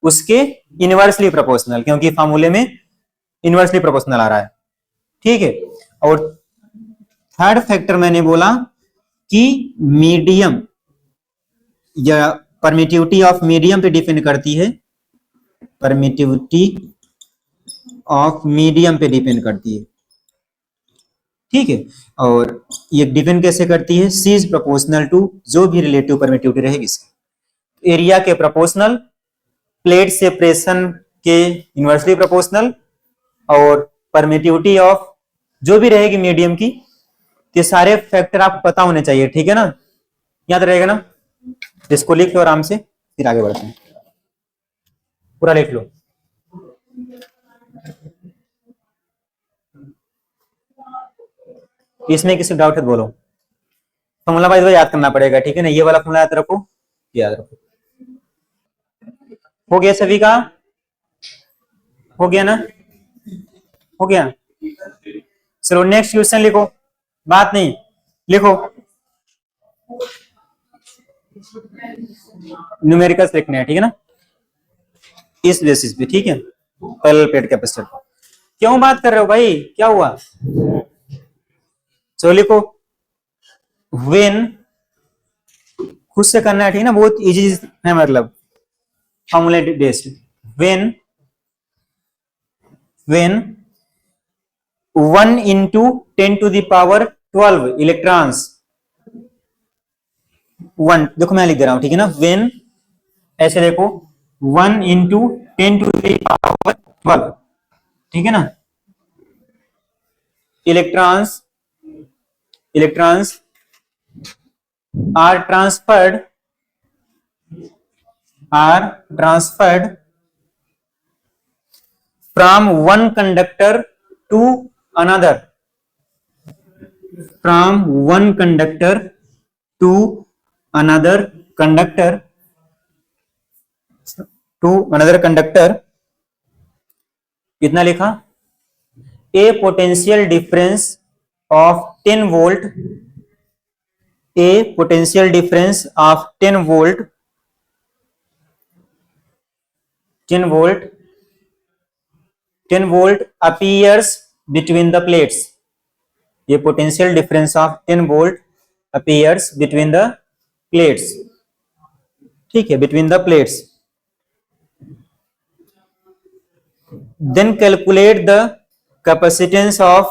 उसके इनवर्सली प्रोपोर्शनल, क्योंकि फार्मूले में इनवर्सली प्रोपोर्शनल आ रहा है, ठीक है। और थर्ड फैक्टर मैंने बोला कि मीडियम या परमिटिविटी ऑफ मीडियम पे डिपेंड करती है, परमिटिविटी ऑफ मीडियम पे डिपेंड करती है, ठीक है। और ये डिपेंड कैसे करती है, सी इज प्रोपोर्शनल टू जो भी रिलेटिव परमिटिविटी रहेगी इसकी, एरिया के प्रोपोर्शनल, प्लेट सेपरेशन के इनवर्सली प्रोपोर्शनल, और परमिटिविटी ऑफ जो भी रहेगी मीडियम की। ये सारे फैक्टर आपको पता होने चाहिए, ठीक है ना, याद रहेगा ना। इसको लिख लो आराम से, फिर आगे बढ़ते हैं, पूरा लिख लो। इसमें किसी डाउट है तो बोलो। फॉर्मूला वाइज याद करना पड़ेगा, ठीक है ना। ये वाला फॉर्मूला याद रखो, याद रखो। हो गया सभी का, हो गया ना, हो गया। चलो नेक्स्ट क्वेश्चन लिखो, बात नहीं, लिखो न्यूमेरिकल्स लिखने हैं, ठीक है ना, इस बेसिस पे, ठीक है। पैरेलल प्लेट कैपेसिटर, क्यों बात कर रहे हो भाई, क्या हुआ। चलो लिखो, व्हेन, खुद से करना है, ठीक है ना, बहुत इजी है, मतलब formula based. When 1 into 10 to the power 12 electrons, 1 देखो मैं लिख दे रहा हूं, ठीक है ना। व्हेन ऐसे देखो, 1 into 10 to the power 12, ठीक है ना। Electrons are transferred from one conductor to another, from one conductor to another conductor, कितना लिखा, a potential difference of 10 volt, a potential difference of 10 volt, 10 volt appears between the plates, ये potential difference of 10 volt appears between the plates, ठीक है, between the plates। then calculate the capacitance of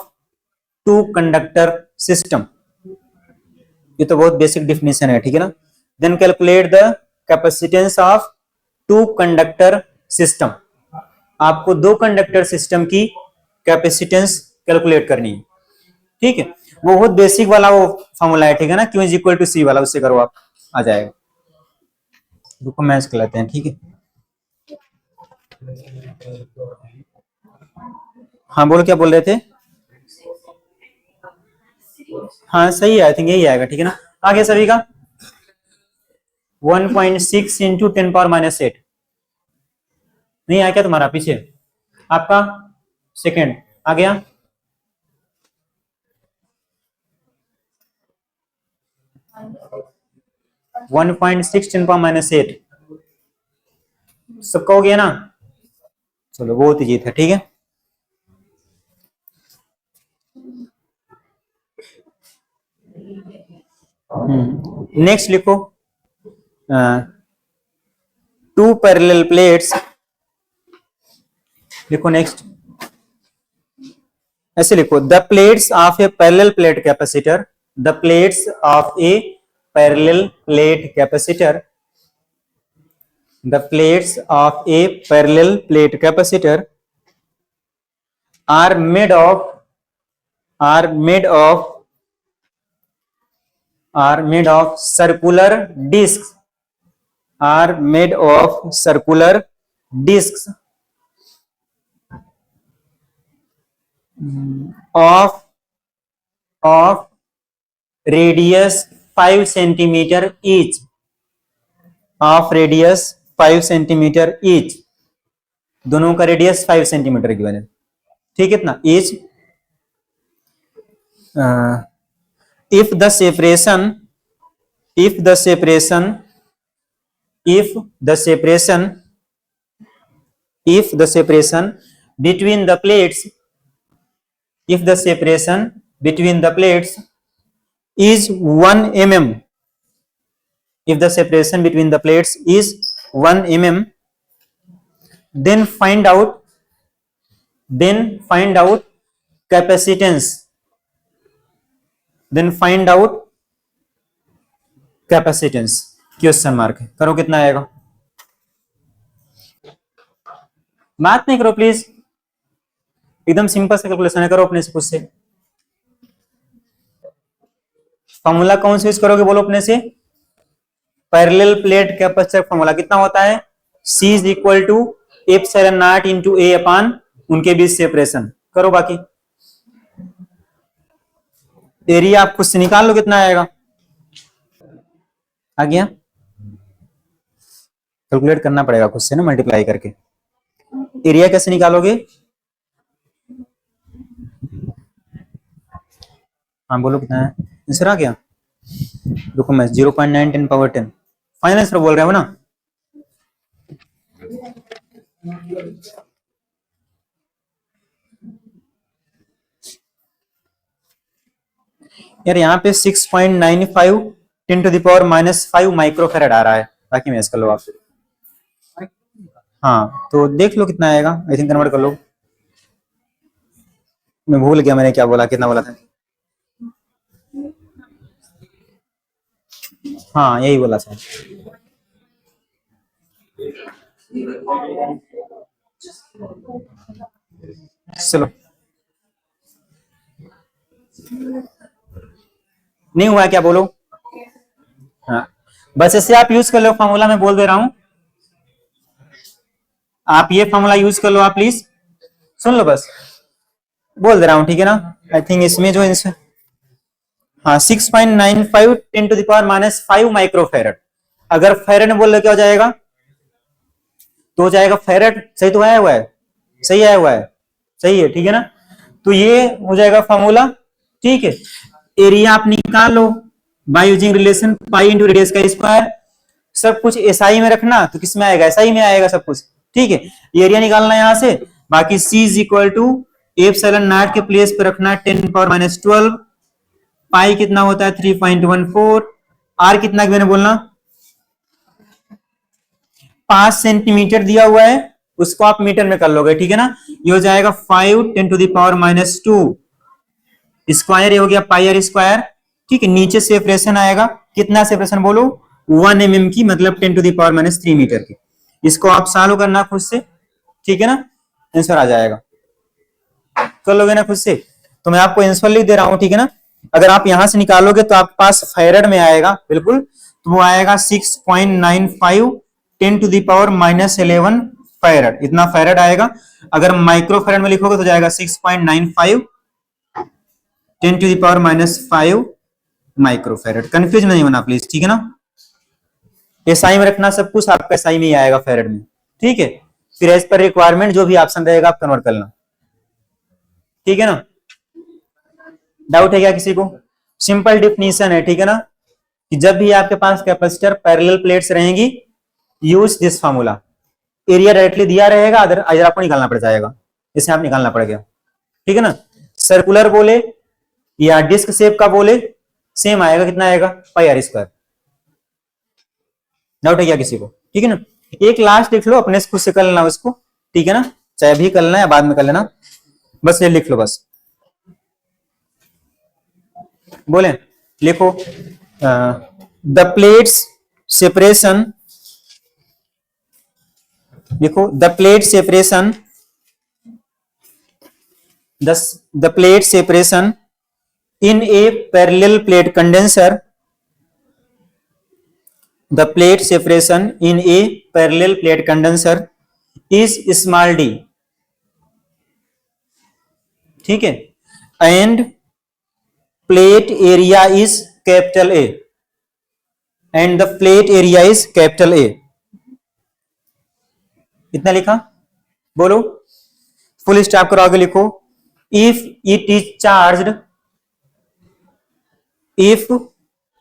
two conductor system, ये तो बहुत basic definition है, ठीक है ना। then calculate the capacitance of two conductor system, आपको दो कंडक्टर सिस्टम की कैपेसिटेंस कैलकुलेट करनी है, ठीक है। वो बहुत बेसिक वाला वो फॉर्मूला है, ठीक है ना, Q इज इक्वल टू सी वाला, उससे करो आप, आ जाएगा। रुको मैच कर लेते हैं, ठीक है। हाँ बोलो, क्या बोल रहे थे। हाँ सही है, आई थिंक यही आएगा, ठीक है ना। आगे सभी का 1.6 इंटू 10⁻⁸ नहीं आया क्या तुम्हारा, पीछे आपका सेकेंड आ गया। वन 1.6 10⁻⁸ सबका हो गया ना। चलो बहुत इजी था, ठीक है। नेक्स्ट लिखो, टू पैरेलल प्लेट्स, लिखो नेक्स्ट, ऐसे लिखो, the plates of A parallel plate capacitor, the plates of A parallel plate capacitor, the plates of a parallel plate capacitor are made of are made of circular disc, are made of circular disc of radius 5 centimetre each, of radius 5 centimetre each, दोनों का radius 5 centimetre की बने, ठीक है ना, each. If the separation between the plates, if the separation between the plates is 1 mm, if the separation between the plates is 1 mm, then find out capacitance, question mark है। करो कितना आएगा, बात नहीं करो प्लीज, एकदम सिंपल से calculation है, करो अपने से खुद से। फॉर्मूला कौन से यूज करोगे बोलो अपने से, पैरेलल प्लेट कैपेसिटर फॉर्मूला कितना होता है, C is equal to epsilon naught into A upon उनके बीच सेपरेशन। करो बाकी एरिया आप खुद से निकाल लो कितना आएगा, आ गया, कैलकुलेट करना पड़ेगा खुद से ना, मल्टीप्लाई करके। एरिया कैसे निकालोगे, हाँ बोलो कितना है, आंसर आ गया, रुको मैं 0.9 10 पावर 10 फाइनल आंसर बोल रहे हो ना। यार यहाँ पे 6.95 10 टू द पावर -5 माइक्रोफैराड आ रहा है, बाकी मैच कर लो आप। हाँ तो देख लो कितना आएगा, आई थिंक कन्वर्ट कर लो, मैं भूल गया मैंने क्या बोला, कितना बोला था, हाँ यही बोला था। चलो नहीं हुआ क्या बोलो, हाँ बस ऐसे आप यूज कर लो फॉर्मूला, मैं बोल दे रहा हूं, आप ये फॉर्मूला यूज कर लो, आप प्लीज सुन लो, बस बोल दे रहा हूं, ठीक है ना। आई थिंक इसमें जो आंसर, हाँ 6.95 10 टू द पावर -5 माइक्रोफैरड, अगर फैरड में बोल रहे क्या हो जाएगा, तो हो जाएगा फैरड, सही तो आया हुआ है, सही आया हुआ है, सही है, ठीक है ना। तो ये हो जाएगा फॉर्मूला, ठीक है। एरिया आप निकाल लो by using relation pi into radius का स्क्वायर, सब कुछ एसआई में रखना, तो किस में आएगा, एसआई में आएगा सब कुछ, ठीक है। एरिया निकालना यहां से, बाकी C is equal to epsilon naught के प्लेस पे रखना 10 पावर -12, पाई कितना होता है 3.14, आर कितना मैंने बोलना 5 सेंटीमीटर दिया हुआ है, उसको आप मीटर में कर लोगे, ठीक है ना। ये हो जाएगा 5 10 टू द पावर -2 स्क्वायर, ये हो गया पाई आर स्क्वायर, ठीक है। नीचे सेपरेशन आएगा, कितना सेपरेशन बोलो 1 mm की, मतलब 10 टू द पावर -3 मीटर की। इसको आप सॉल्व करना खुद से, ठीक है ना, आंसर आ जाएगा, कर लोगे ना खुद से। तो मैं आपको आंसर लिख दे रहा हूं, ठीक है ना। अगर आप यहां से निकालोगे तो आपके पास फैरड में आएगा बिल्कुल, तो वो आएगा 6.95 10 टू द पावर -11 फैरड, इतना फैरड आएगा। अगर माइक्रो फैरड में लिखोगे तो जाएगा 6.95 10 to the power -5 micro farad. Confuse नहीं होना प्लीज, ठीक है ना। एसआई में रखना सब कुछ, आपका एसआई में ही आएगा फैरड में, ठीक है। फिर एज पर रिक्वायरमेंट जो भी ऑप्शन रहेगा आप कन्वर्ट करना, ठीक है ना। डाउट है क्या किसी को, सिंपल डिफिनीशन है, ठीक है ना, कि जब भी आपके पास कैपेसिटर पैरेलल प्लेट्स रहेंगी, use this formula. Area directly दिया रहेगा, अदर आपको निकालना पड़ जाएगा, इसे आप निकालना पड़ गया, ठीक है ना। सर्कुलर बोले या डिस्क शेप का बोले सेम आएगा, कितना आएगा पाई आर स्क्वायर। डाउट है क्या किसी को, ठीक है ना। एक लास्ट लिख लो, अपने से खुद से कर लेना उसको, ठीक है ना, चाहे अभी कर लेना या बाद में कर लेना, बस ये लिख लो, बस बोले लिखो, द प्लेट्स सेपरेशन, लिखो the plate separation, the plate separation in a parallel plate condenser, the plate separation in a parallel plate condenser is small d, ठीक है, and plate area is capital A, and the plate area is capital A. इतना लिखा, बोलो full stop करो, आगे लिखो, if it is charged, if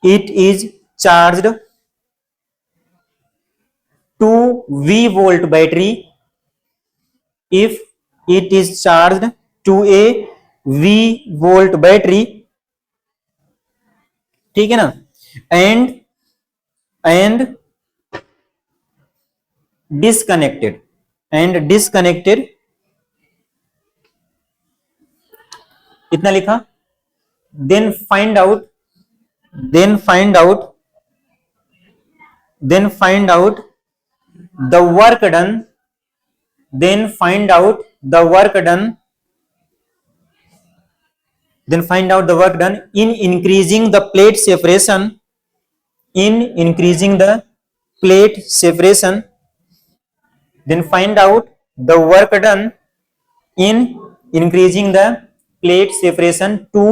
it is charged to V volt battery, if it is charged to a V volt battery, ठीक है ना, and disconnected, इतना लिखा, then find out the work done, then find out the work done in increasing the plate separation, then find out the work done in increasing the plate separation to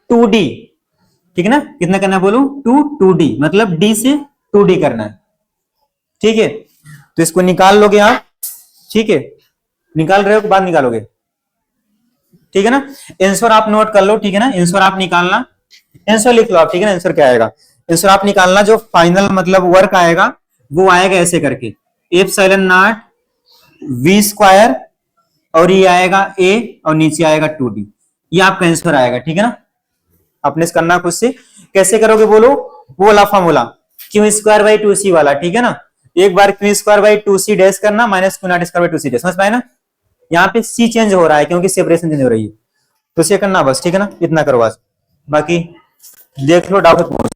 2D, ठीक है ना, कितना करना है बोलो, to 2D, मतलब D से 2D करना है, ठीक है, तो इसको निकाल लोगे आप, ठीक है, निकाल रहे हो बाद निकालोगे, ठीक है ना, आंसर आप नोट कर लो, ठीक है ना, आंसर आप निकालना, आंसर लिख लो आप, ठीक है ना, आंसर क्या आएगा, आंसर आप निकालना, जो फाइनल मतलब वर्क आएगा वो आएगा ऐसे करके, एप्सिलॉन नॉट V स्क्वायर, और ये आएगा A और नीचे आएगा 2D, ये आपका आंसर आएगा, ठीक है ना, आपने करना खुद से, कैसे करोगे बोलो, वो वाला formula Q square by 2C वाला, ठीक है ना, एक बार Q square by 2C dash करना minus Q not square by 2C dash, समझ पाए ना, यहाँ पे C चेंज हो रहा है क्योंकि सेपरेशन चेंज हो रही है, तो इसे करना बस, ठीक है ना, इतना करो बस, बाकी देख लो डाउट